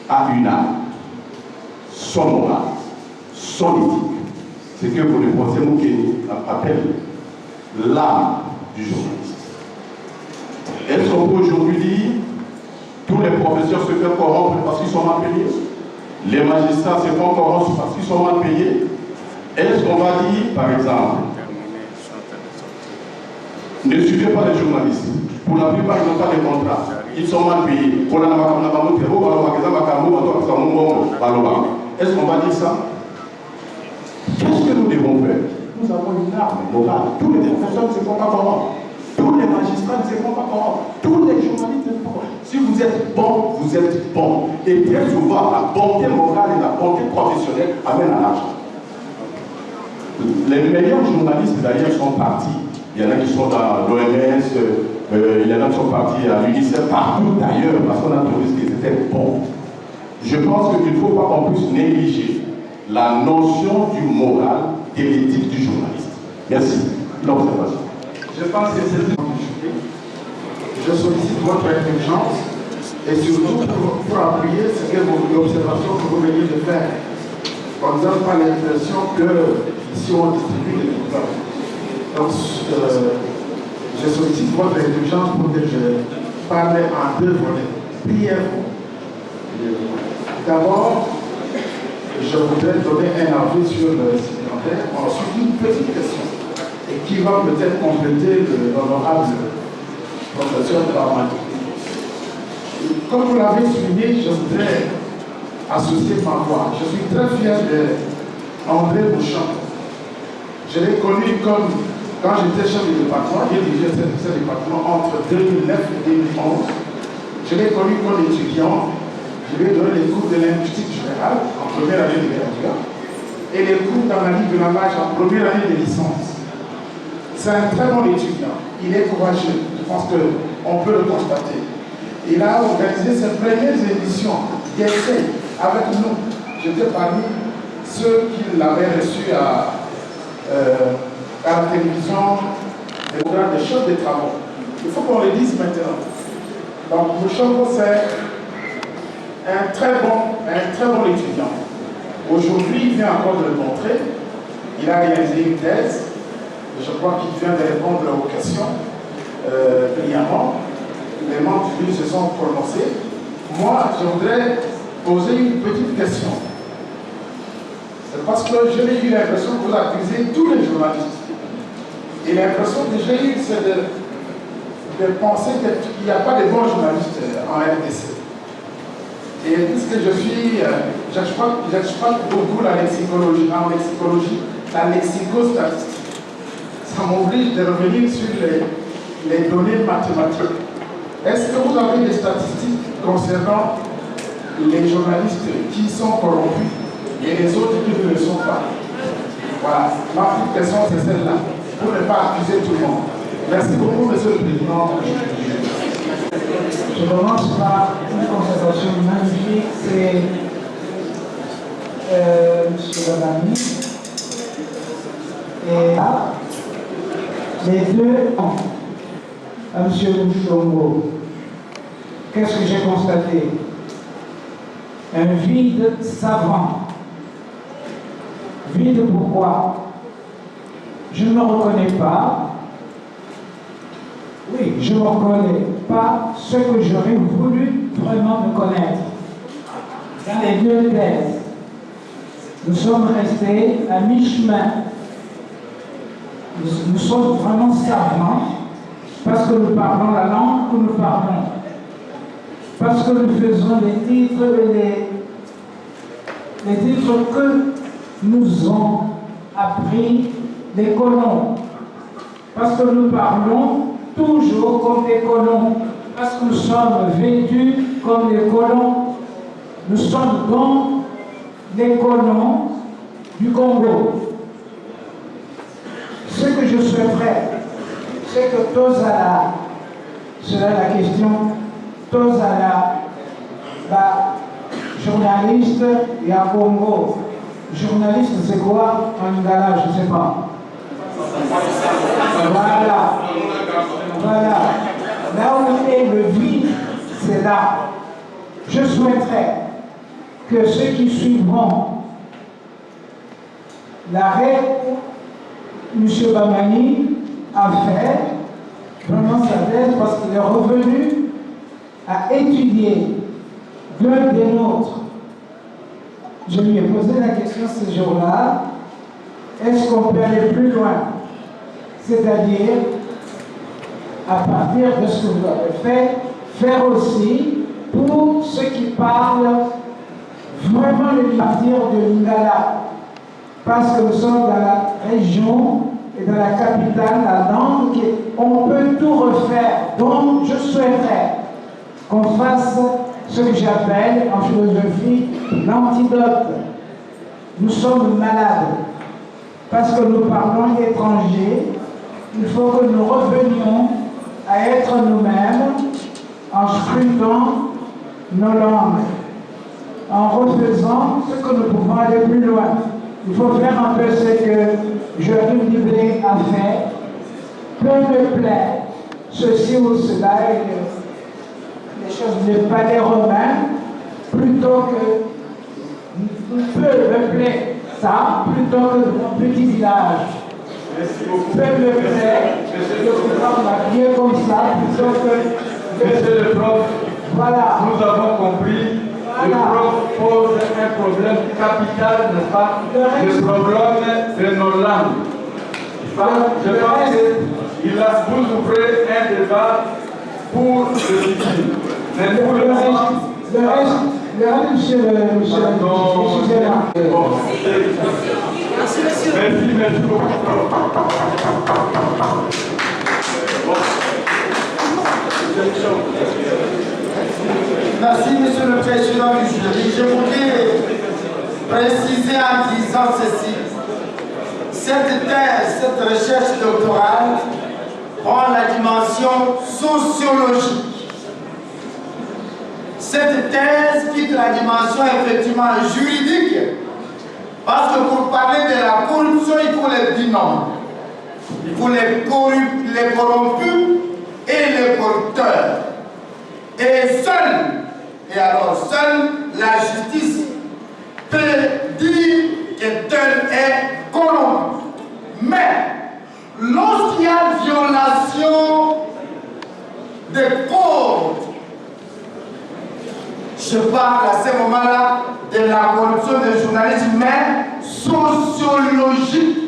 a une âme, son moral, son éthique. C'est que pour le procès Moukeni appelle l'âme du journaliste. Est-ce qu'on peut aujourd'hui dire tous les professeurs se font corrompre parce qu'ils sont mal payés? Les magistrats se font corrompre parce qu'ils sont mal payés? Est-ce qu'on va dire, par exemple, ne suivez pas les journalistes? Pour la plupart, ils n'ont pas de contrat. Ils sont mal payés. Est-ce qu'on va dire ça? Qu'est-ce que nous devons faire? Nous avons une arme morale. Tous les professeurs ne se font pas corrompre. Tous les magistrats ne se font pas corrompre. Tous les journalistes ne se font pas corrompre. Si vous êtes bon, vous êtes bon. Et très souvent, la bonté morale et la bonté professionnelle amènent à l'argent. Les meilleurs journalistes d'ailleurs sont partis. Il y en a qui sont dans l'OMS, il y en a qui sont partis à l'UNICEF, partout d'ailleurs, parce qu'on a trouvé ce qu'ils étaient bons. Je pense qu'il ne faut pas qu'on puisse négliger la notion du moral et l'éthique du journaliste. Merci. L'observation. Je pense que c'est Je sollicite votre intelligence et surtout pour appuyer ce que l'observation que vous venez de faire. On ne donne pas l'impression que ici on distribue des diplômes. Donc, je sollicite votre intelligence pour que je parle en 2 volets. Brièvement. D'abord, je voudrais donner un avis sur le supplémentaire. Ensuite, une petite question et qui va peut-être compléter l'honorable professeur Bamani. Comme vous l'avez souligné, je voudrais associer ma voix. Je suis très fier d'André Bouchon. Je l'ai connu comme, quand j'étais chef de département, j'ai dirigé ce département entre 2009 et 2011. Je l'ai connu comme étudiant. Je lui ai donné les cours de linguistique générale en première année de graduat et les cours d'analyse de langage en première année de licence. C'est un très bon étudiant. Il est courageux. Je pense qu'on peut le constater. Il a organisé ses premières émissions d'essai avec nous. J'étais parmi ceux qui l'avaient reçu à la télévision, des programmes de chefs de travaux. Il faut qu'on le dise maintenant. Donc, Mouchongo, c'est un très bon étudiant. Aujourd'hui, il vient encore de le montrer. Il a réalisé une thèse. Je crois qu'il vient de répondre aux questions brillamment. Les membres du jury se sont prononcés. Moi, je voudrais poser une petite question. C'est parce que j'ai eu l'impression que vous accusez tous les journalistes. Et l'impression que j'ai eue, c'est de penser qu'il n'y a pas de bons journalistes en RDC. Et puisque j'exploite beaucoup la lexicologie, la lexicostatistique, ça m'oblige de revenir sur les données mathématiques. Est-ce que vous avez des statistiques concernant les journalistes qui sont corrompus et les autres qui ne le sont pas? Voilà, ma petite question c'est celle-là, pour ne pas accuser tout le monde. Merci beaucoup, Monsieur le Président. Je commence par une constatation magnifique, c'est M. Babani. Et là, les deux à M. Bouchongo. Qu'est-ce que j'ai constaté? Un vide savant. Vide pourquoi? Je ne me reconnais pas. Oui, je ne reconnais pas ce que j'aurais voulu vraiment me connaître. Dans les deux thèses, nous sommes restés à mi-chemin. Nous sommes vraiment savants parce que nous parlons la langue que nous parlons. Parce que nous faisons les titres et les titres que nous ont appris les colons. Parce que nous parlons toujours comme des colons. Parce que nous sommes vêtus comme des colons. Nous sommes donc des colons du Congo. Ce que je souhaiterais, c'est que Tozala, cela la question, Tozala, journaliste et à Congo. Journaliste, c'est quoi en Lingala, je ne sais pas. Voilà. Là où est le vide, c'est là. Je souhaiterais que ceux qui suivront l'arrêt que M. Bamani a fait, vraiment sa thèse, parce qu'il est revenu à étudier l'un des nôtres. Je lui ai posé la question ce jour-là, est-ce qu'on peut aller plus loin? C'est-à-dire, à partir de ce que vous avez fait, faire aussi pour ceux qui parlent vraiment le partir de Lingala. Parce que nous sommes dans la région et dans la capitale, la langue, on peut tout refaire. Donc, je souhaiterais qu'on fasse ce que j'appelle en philosophie l'antidote. Nous sommes malades parce que nous parlons étranger. Il faut que nous revenions à être nous-mêmes en scrutant nos langues, en refaisant ce que nous pouvons aller plus loin. Il faut faire un peu ce que Joachim Diblé a fait. Peu me plaît, ceci ou cela, les choses du palais romain, plutôt que peu me plaît ça, plutôt que mon petit village. Peu me plaît, le programme m'habiller comme ça, plutôt que... Monsieur le prof, voilà. Nous avons compris. Le prof pose un problème capital, n'est-ce pas? Le problème de nos langues. Je pense qu'il a vous ouvrez un débat pour le futur. Mais pour le moment, le reste, monsieur Merci beaucoup. Merci, Monsieur le Président du jury. Je voudrais préciser en disant ceci. Cette thèse, cette recherche doctorale prend la dimension sociologique. Cette thèse quitte la dimension effectivement juridique, parce que pour parler de la corruption, il faut les binômes. Il faut les corrompus et les corrupteurs. Et seule la justice peut dire que tel est corrompu. sociologique.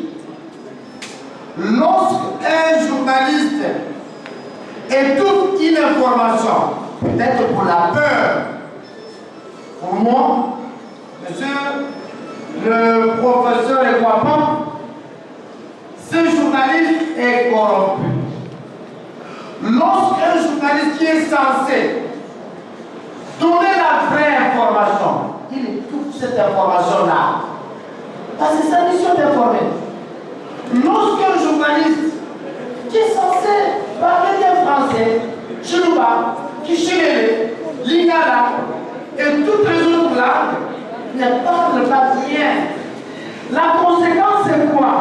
Lorsqu'un journaliste étouffe une information, peut-être pour la peur, pour moi, monsieur le professeur Ekwapam, ce journaliste est corrompu. Lorsqu'un journaliste qui est censé donner la vraie information, il étouffe cette information-là. Parce que c'est sa mission d'informer. Lorsqu'un journaliste qui est censé parler des Français, Chiluba, Kishilele, Lingala et toutes les autres langues, ne parle pas bien. La conséquence c'est quoi?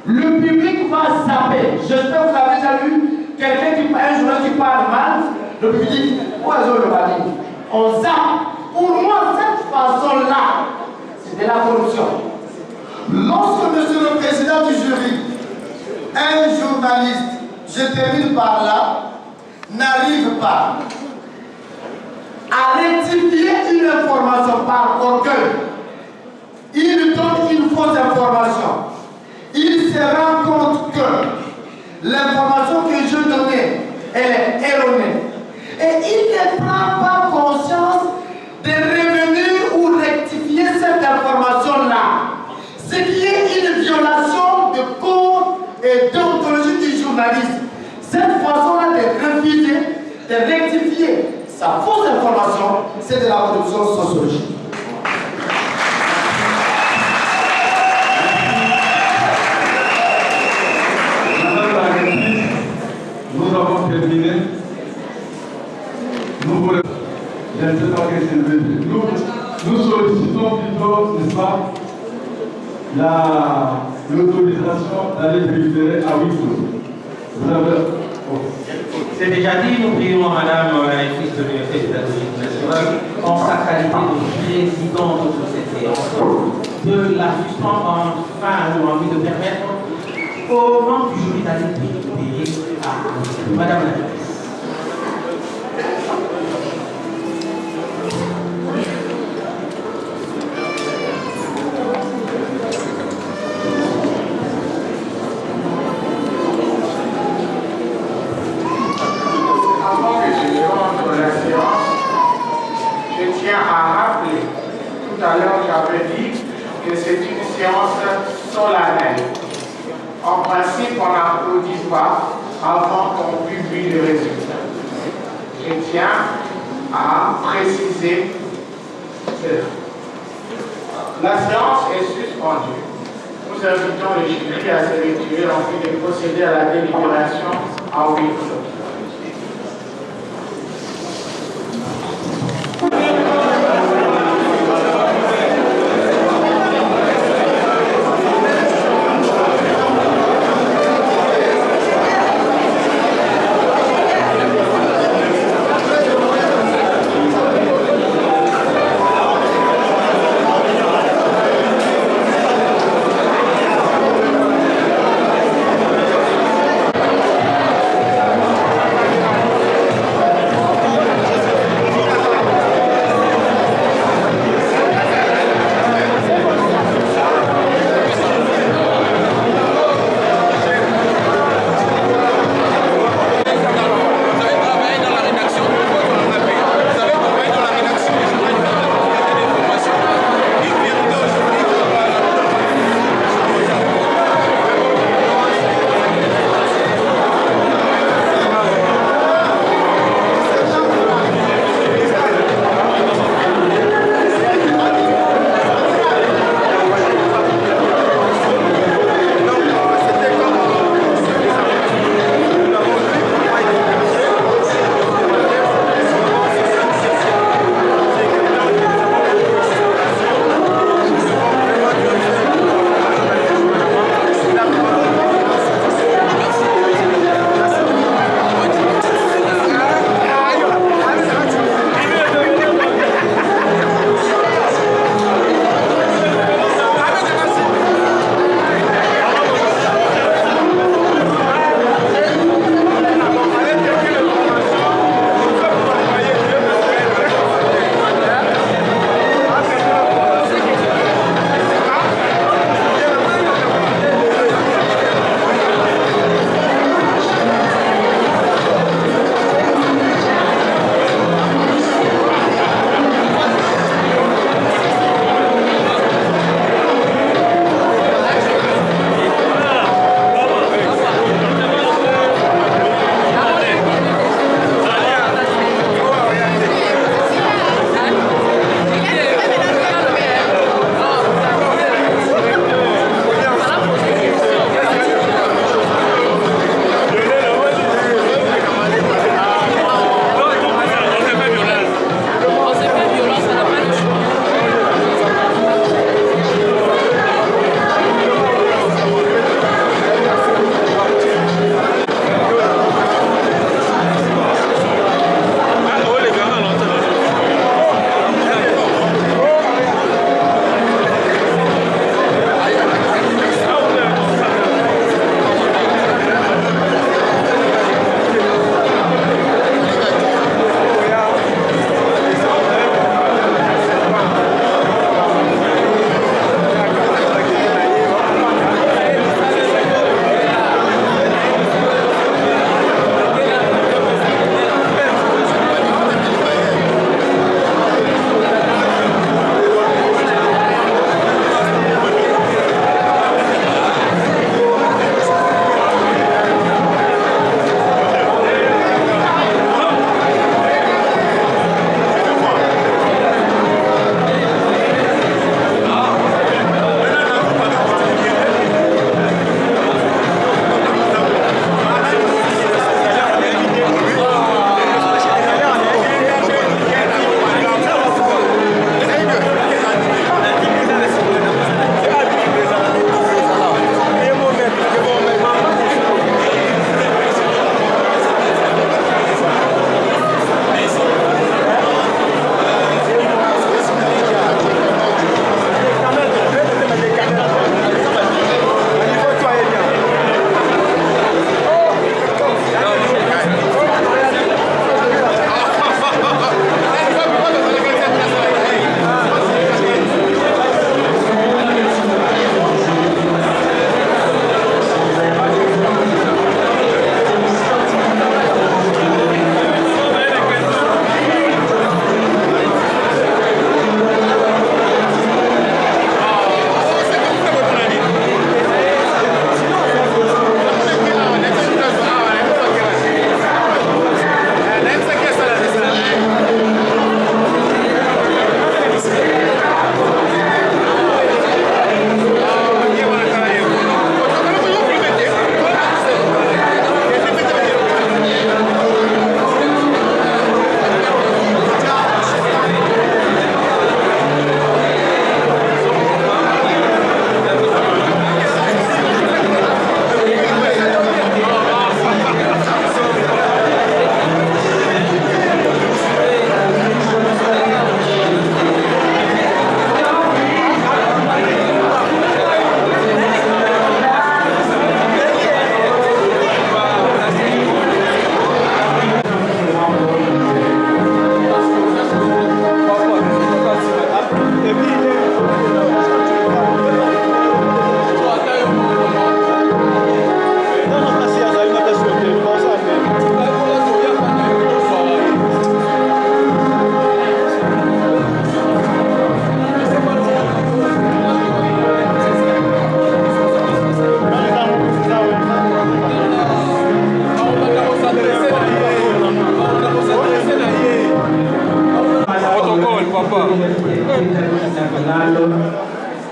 Le public va zapper. J'espère que vous avez déjà vu un journaliste qui parle mal, le public dit, où est-ce le valide? On zappe. Pour moi, cette façon-là, c'est de la corruption. Lorsque, monsieur le président du jury, un journaliste, je termine par là, n'arrive pas à rectifier une information par orgueil, il donne une fausse information. Il se rend compte que l'information que je donnais, elle est erronée. Et il ne prend pas conscience de revenir ou rectifier cette information-là. Ce qui est une violation de code et d'ontologie du journaliste. Cette façon-là de refuser, de rectifier sa fausse information, c'est de la corruption sociologique. Madame la République, nous avons terminé. Je ne sais pas ce que je veux dire. Nous sollicitons plutôt, n'est-ce pas, l'autorisation d'aller délibérer à 8 jours. Vous avez... C'est déjà dit, nous prions Madame la directrice de l'Université pédagogique nationale, en sa qualité de présidente de cette séance, de la suspendre enfin ou envie de permettre aux membres du jury d'aller délibérer à Madame la directrice. Tout à l'heure, j'avais dit que c'est une séance solennelle. En principe, on n'applaudit pas avant qu'on publie le résultat. Je tiens à préciser cela. La séance est suspendue. Nous invitons le jury à se retirer en vue de procéder à la délibération à huis clos.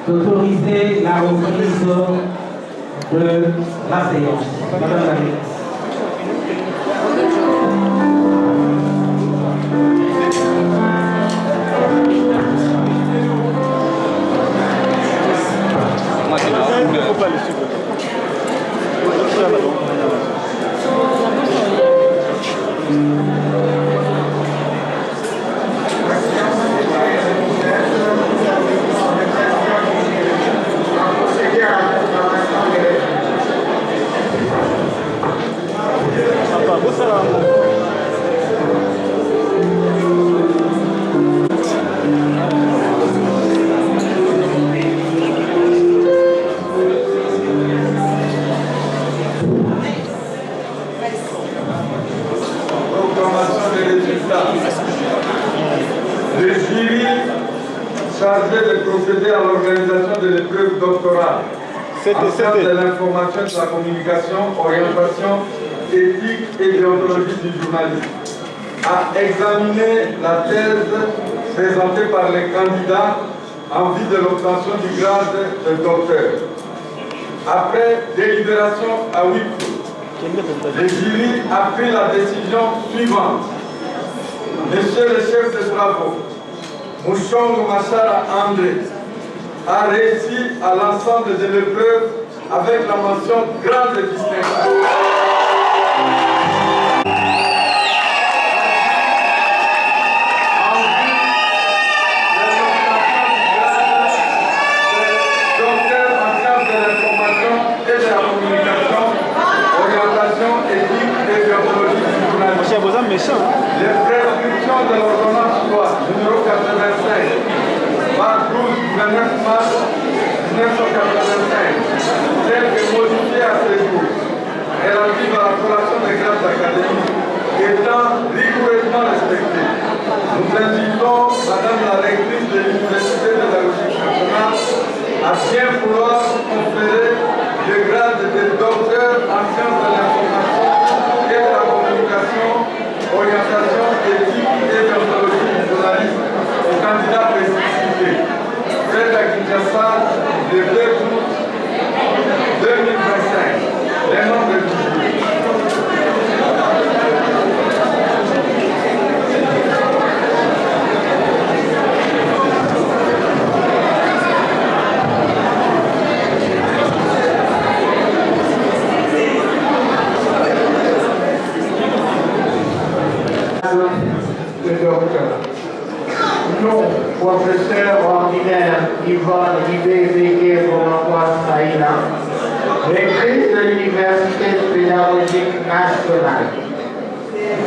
d'autoriser la reprise de la séance. Madame la ministre. Le jury chargé de procéder à l'organisation de l'épreuve doctorale en sciences de l'information et de la communication, orientation, éthique et déontologie du journalisme a examiné la thèse présentée par les candidats en vue de l'obtention du grade de docteur. Après délibération à huis clos, le jury a pris la décision suivante. Monsieur le chef de travaux, Mouchongo Machara André a réussi à l'ensemble de l'épreuve avec la mention grande distinction. Docteur en sciences de l'information et de la communication, orientation éthique et déontologie du journalisme. Les prescriptions de l'ordonnance loi numéro 85 par 12 du 29 mars 1985, telle que modifiée à ce jour, relative à la collation des grades académiques, étant rigoureusement respectées. Nous invitons Madame la rectrice de l'Université pédagogique nationale à bien vouloir conférer le grade de docteur en sciences de l'information et de la communication, orientation éthique et déontologie du journalisme au candidat précipité. Fait à Kinshasa le 2 août 2025. Les noms de jury. Le docteur. Nous, professeur ordinaire Yvonne Ibé Bourgois Saïna, rectrice de l'Université pédagogique nationale.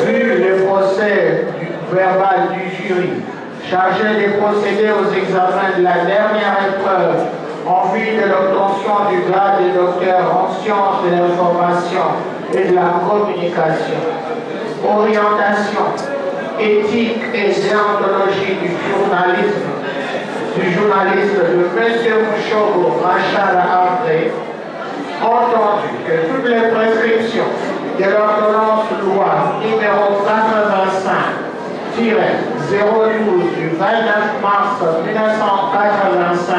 Vu le procès verbal du jury, chargé de procéder aux examens de la dernière épreuve en vue de l'obtention du grade de docteur en sciences de l'information et de la communication, orientation, éthique et déontologie du journaliste de M. Mouchongo Machara André, entendu que toutes les prescriptions de l'ordonnance loi numéro 85-012 du 29 mars 1985,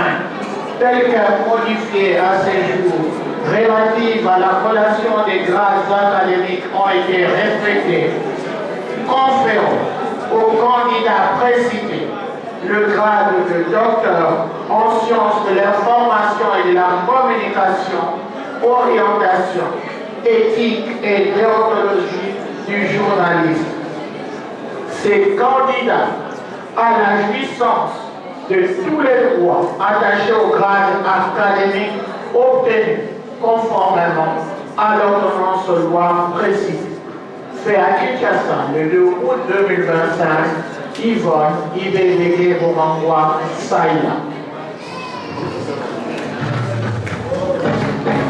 telle que modifiée à ce jour, relative à la collation des grades académiques ont été respectées, conférons au candidat précité le grade de docteur en sciences de l'information et de la communication, orientation, éthique et déontologie du journalisme. Ces candidats à la jouissance de tous les droits attachés au grade académique obtenus conformément à l'ordonnance loi précise. Fait à Kinshasa le 2 août 2025, Yvonne Ibé Bourgois Saïna. Thank you.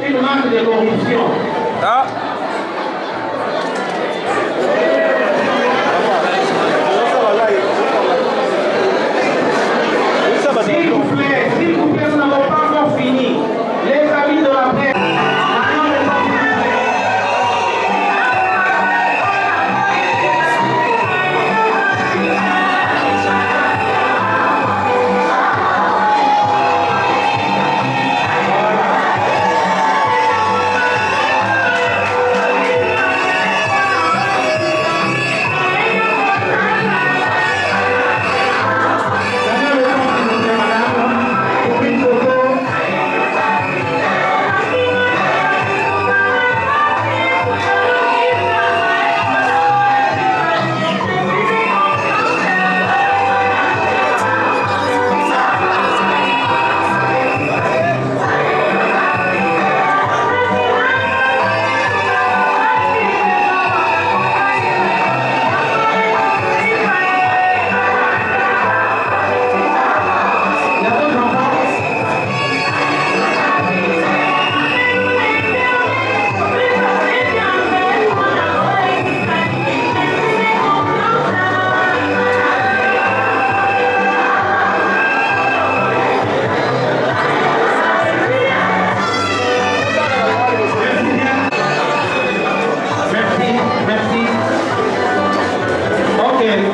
une marque de corruption. Ah. S'il vous plaît, nous n'avons pas encore fini. Les amis de la presse.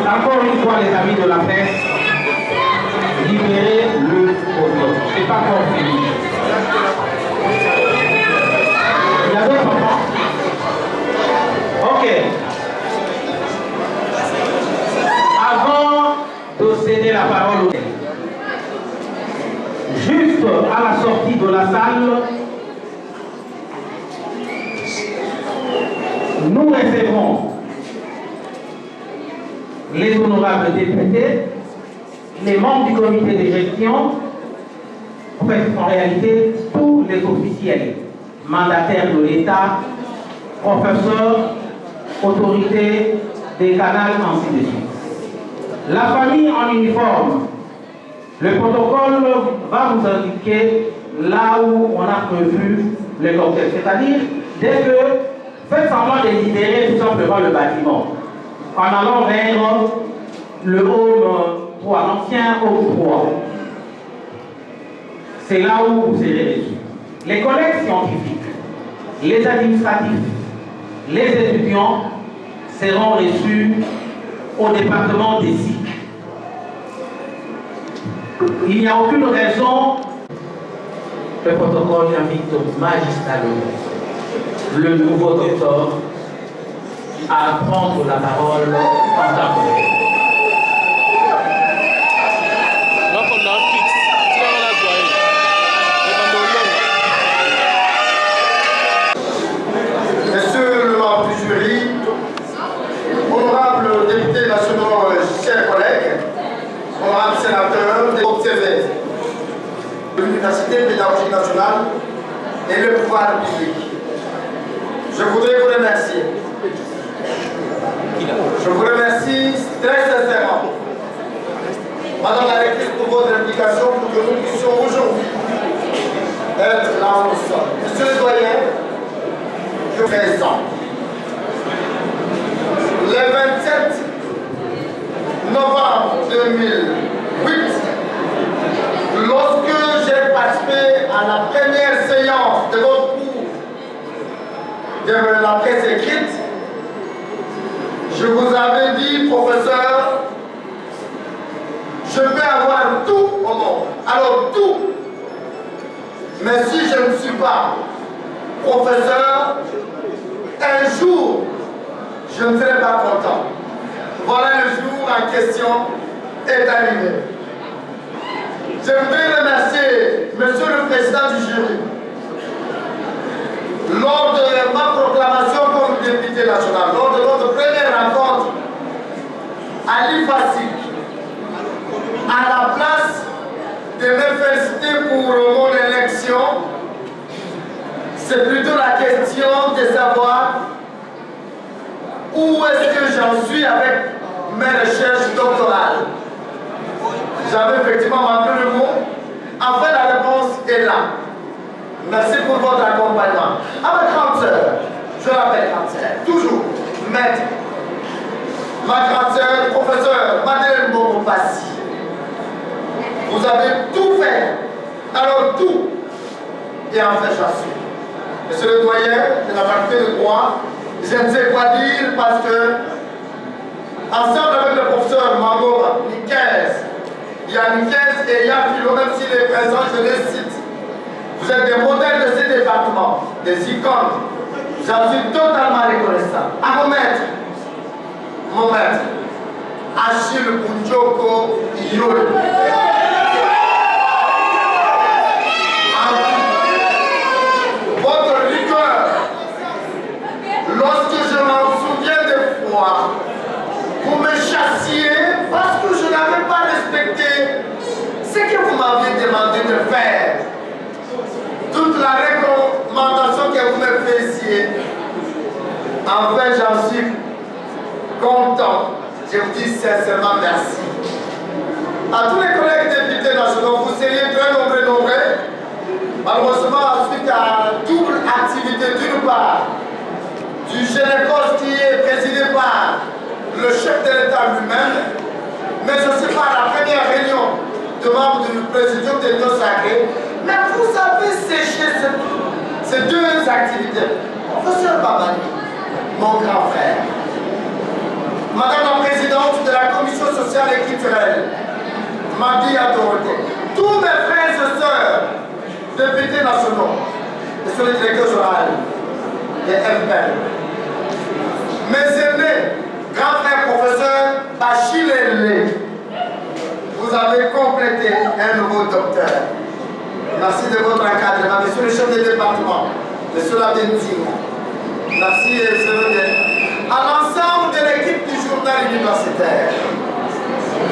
Encore une fois, les amis de la presse, libérez le photo. C'est pas encore fini. Il y a d'autres enfants? Ok. Avant de céder la parole au juste à la sortie de la salle, nous recevons les honorables députés, les membres du comité de gestion, en fait, en réalité, tous les officiels, mandataires de l'État, professeurs, autorités des canaux, ainsi de suite. La famille en uniforme, le protocole va vous indiquer là où on a prévu le cocktail, c'est-à-dire dès que faites semblant de libérer tout simplement le bâtiment en allant vers le hall 3, l'ancien hall 3. C'est là où vous serez reçus. Les collègues scientifiques, les administratifs, les étudiants seront reçus au département des SIC. Il n'y a aucune raison. Le protocole invite magistralement le nouveau docteur à prendre la parole en tant que Monsieur le membre du jury, honorables députés nationaux, chers collègues, honorables sénateurs, des observés de l'Université pédagogique nationale et le pouvoir public, je voudrais vous remercier. Je vous remercie très sincèrement, Madame la rectrice, pour votre implication pour que nous puissions aujourd'hui être là où nous sommes. Monsieur le doyen, je présente. Le 27 novembre 2008, lorsque j'ai participé à la première séance de votre cours de la presse écrite, je vous avais dit, professeur, je peux avoir tout au monde, alors tout. Mais si je ne suis pas professeur, un jour, je ne serai pas content. Voilà le jour en question est arrivé. Je voudrais remercier Monsieur le Président du jury. Lors de ma proclamation comme député national, lors de notre première rencontre à l'IFASIC, à la place de me féliciter pour mon élection, c'est plutôt la question de savoir où est-ce que j'en suis avec mes recherches doctorales. J'avais effectivement marqué le mot, enfin la réponse est là. Merci pour votre accompagnement. À ma grande sœur, je l'appelle grande sœur, toujours, maître. Ma grande sœur, professeur Madeleine Bobo-Passy. Vous avez tout fait, alors tout. Et enfin, j'assume. Monsieur le doyen de la faculté de droit, je ne sais quoi dire parce que, ensemble avec le professeur Mangora, Nicaise, Yannickès et Yann Philo, même s'il est présent, je les cite. Vous êtes des modèles de ces départements, des icônes. J'en suis totalement reconnaissant. À mon maître, Achille Boudjoko Iyol. Votre rigueur, lorsque je m'en souviens des fois, vous me chassiez parce que je n'avais pas respecté ce que vous m'aviez demandé de faire. Toute la recommandation que vous me faisiez, enfin j'en suis content. Je vous dis sincèrement merci. À tous les collègues députés nationaux, vous seriez très nombreux. Malheureusement, suite à double activité, d'une part, du Génécos qui est présidé par le chef de l'État lui-même, mais aussi par la première réunion de membres du présidium de l'Union sacrée. Mais vous avez séché ces deux activités. Professeur Babani, mon grand frère, Madame la Présidente de la Commission sociale et culturelle, Madi Adoroté, tous mes frères et sœurs, députés nationaux, Monsieur le directeur général des FPL, mes aînés, grand frère professeur Bachil Lé, vous avez complété un nouveau docteur. Merci de votre encadrement, Monsieur le chef de département, Monsieur Labentine. Merci et je veux dire à l'ensemble de l'équipe du journal universitaire.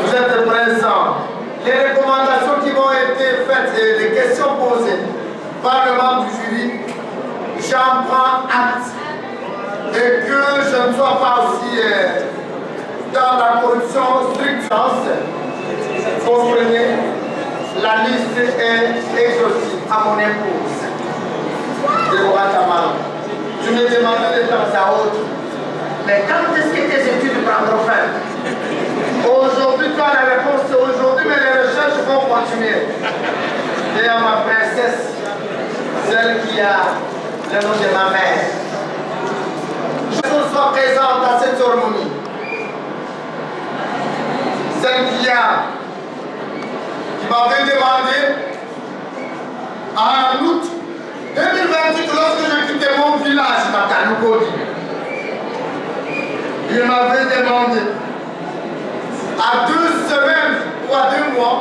Vous êtes présents. Les recommandations qui m'ont été faites et les questions posées par le membre du jury, j'en prends acte. Et que je ne sois pas aussi dans la corruption stricte sens. Comprenez, la liste est exhaustive à mon épouse. Déborah Tamal. Je me demandais de temps à autre, mais quand est-ce que tes études prendront fin? Aujourd'hui, quand la réponse c'est aujourd'hui, mais les recherches vont continuer. Et à ma princesse, celle qui a le nom de ma mère. Je sois présente à cette cérémonie. Celle qui m'avait demandé en août 2028, lorsque je quittais mon village, Makanou, il m'avait demandé à 2 semaines ou à 2 mois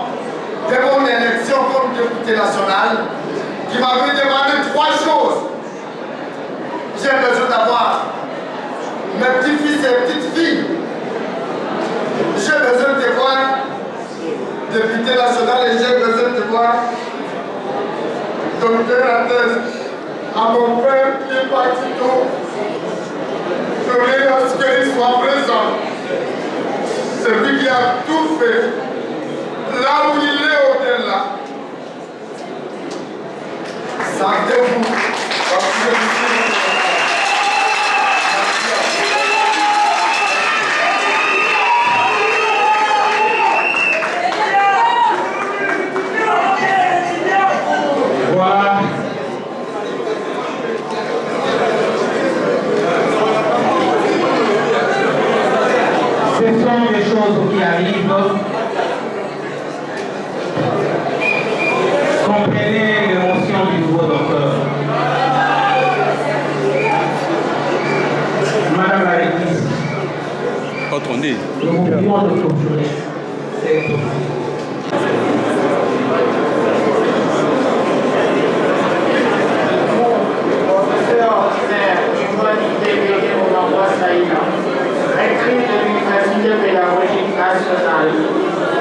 de mon élection comme député national, qui m'avait demandé 3 choses. J'ai besoin d'avoir mes petits-fils et petites filles. J'ai besoin de voir député national et j'ai besoin de voir docteur à thèse. À mon père qui est parti tôt, je voulais à ce qu'il soit présent. C'est lui qui a tout fait. Là où il est au-delà. Sentez-vous. Voilà. Ce sont des choses qui arrivent. Comprenez l'émotion du nouveau docteur. Madame la rectrice. Attendez. Nous vous prions de clôturer cette Écrit de l'Université pédagogique nationale,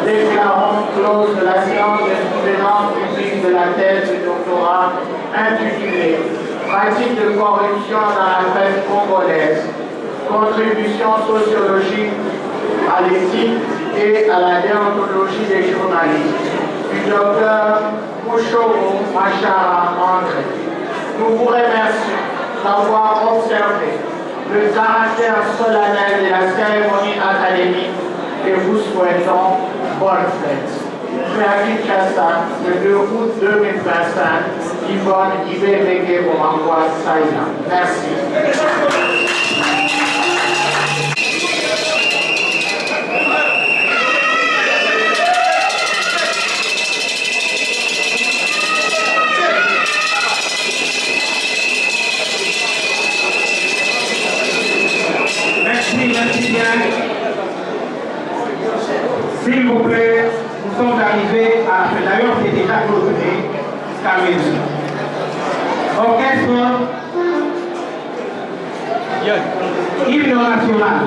déclarant clause de la séance de soutenance publique de la thèse de doctorat intitulée Pratique de corruption dans la presse congolaise, contribution sociologique à l'éthique et à la déontologie des journalistes, du docteur Mouchogo Machara André. Nous vous remercions d'avoir observé le caractère solennel de la cérémonie académique et vous souhaitons bonne fête. Frère Kinshasa, le 2 août 2025, Yvonne Ibébeke Omangwa Saïna. Merci. Merci bien. S'il vous plaît, nous sommes arrivés à la fin. D'ailleurs, c'est déjà clôturé jusqu'à midi. Orchestre, hymne national.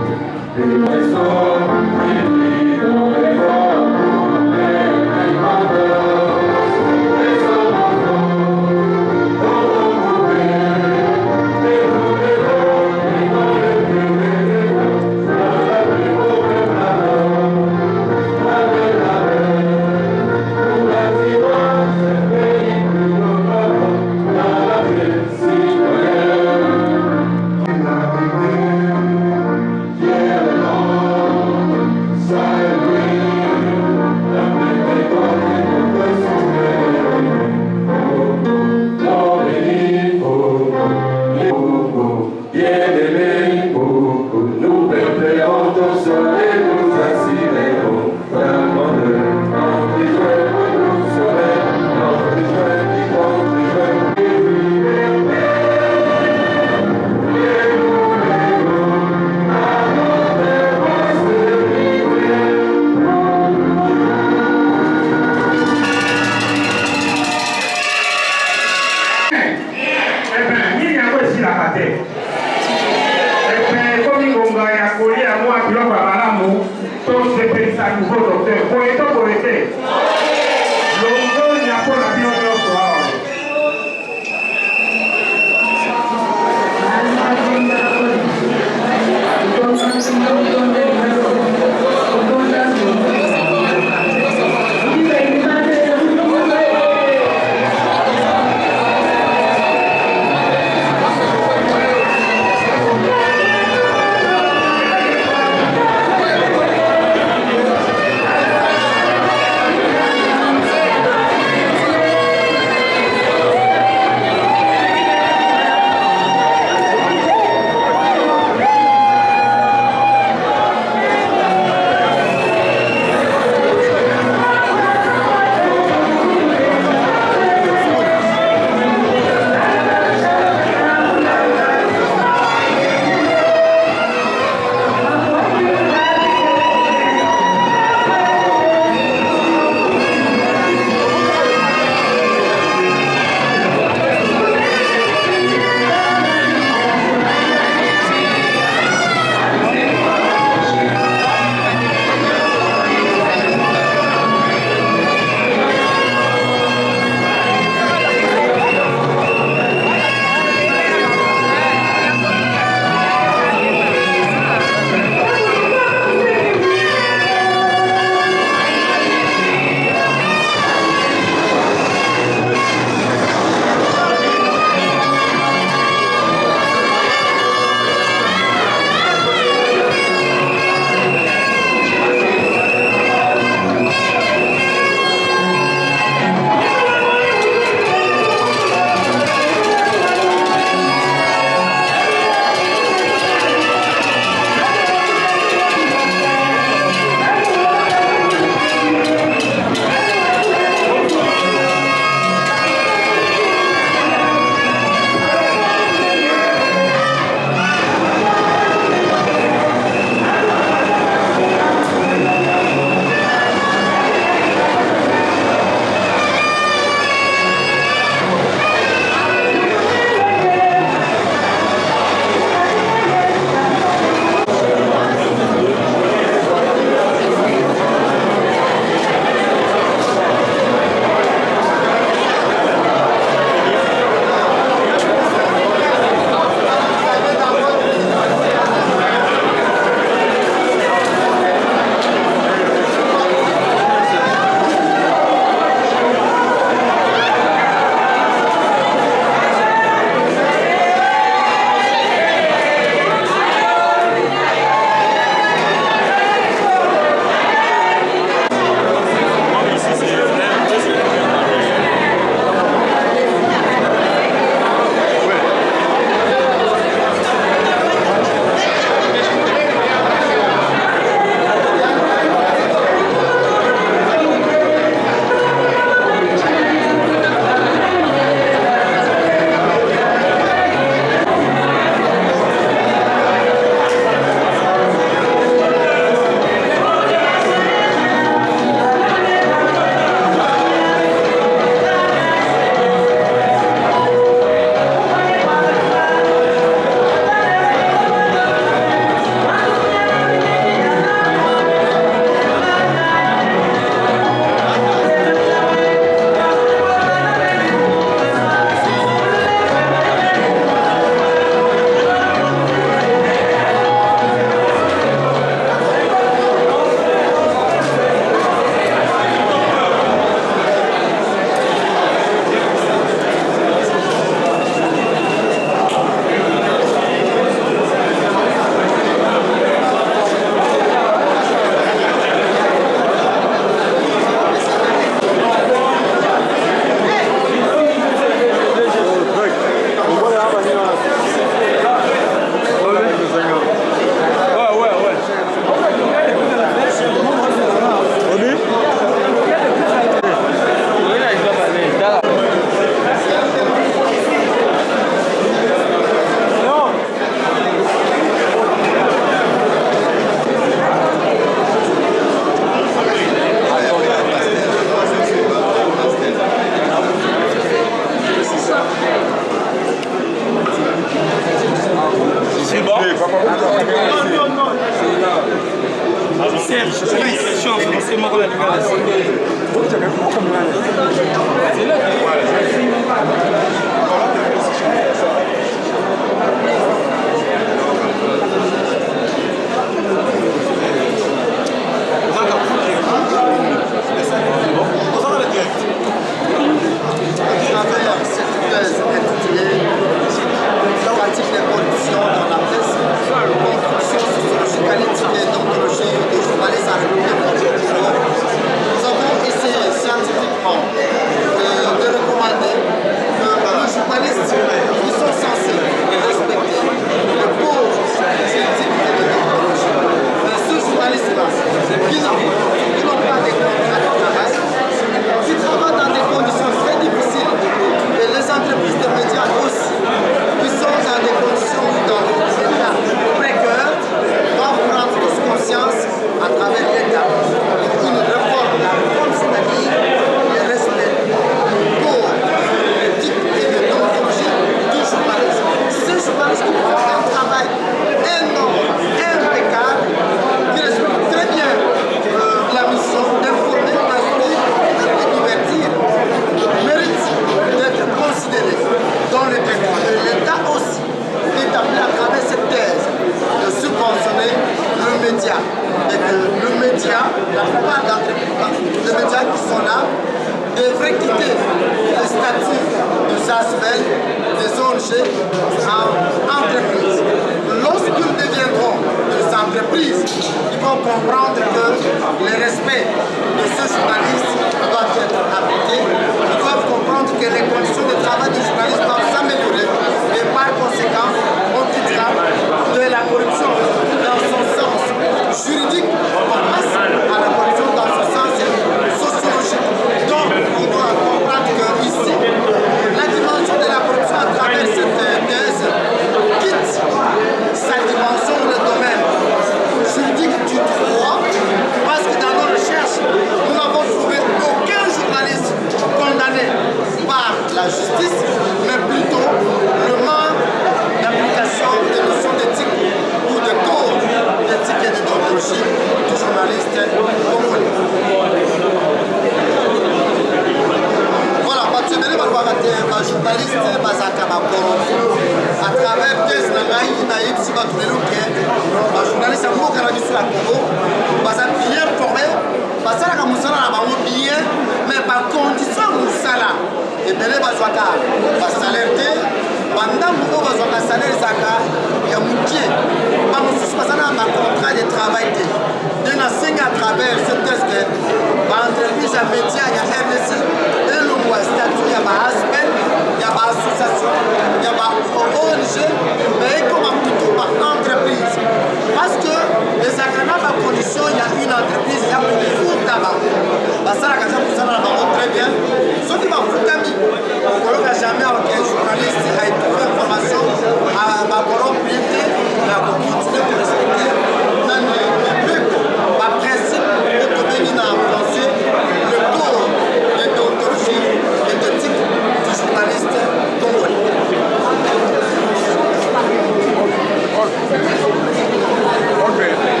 Okay.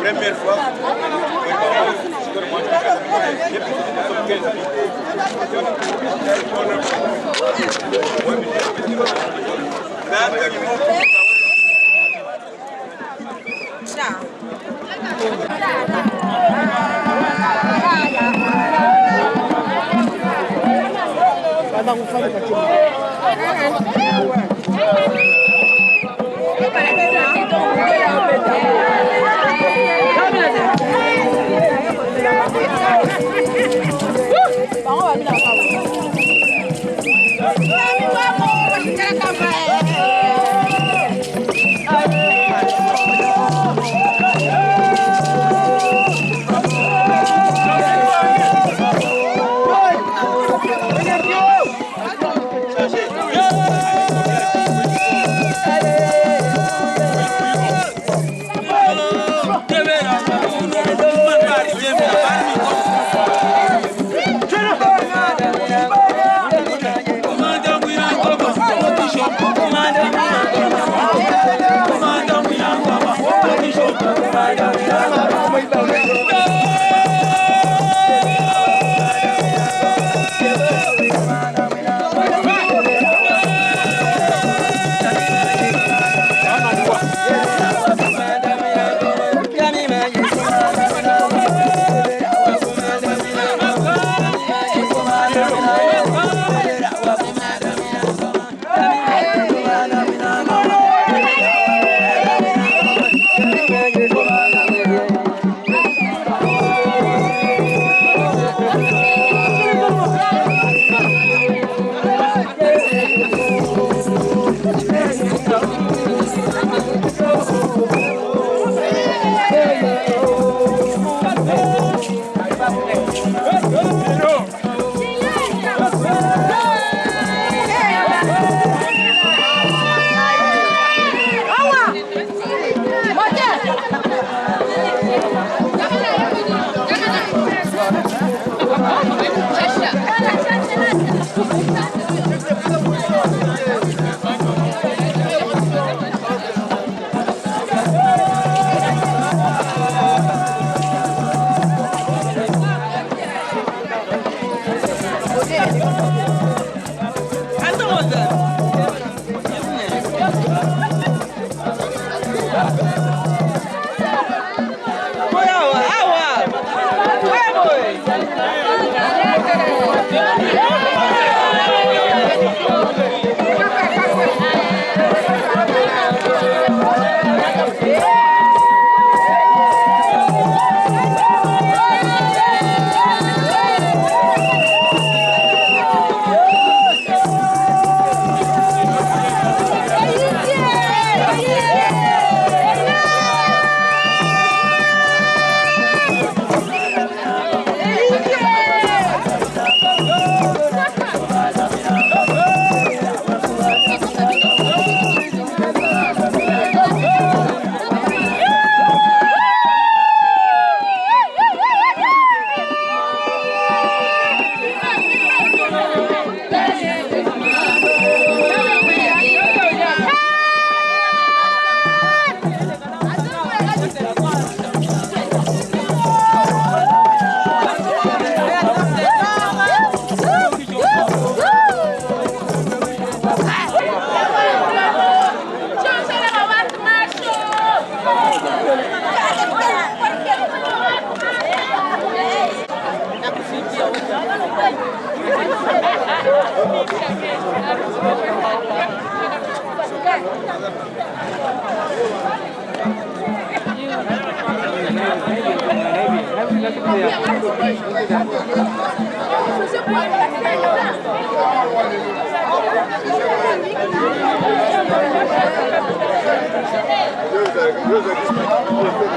Première fois.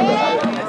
Thank you.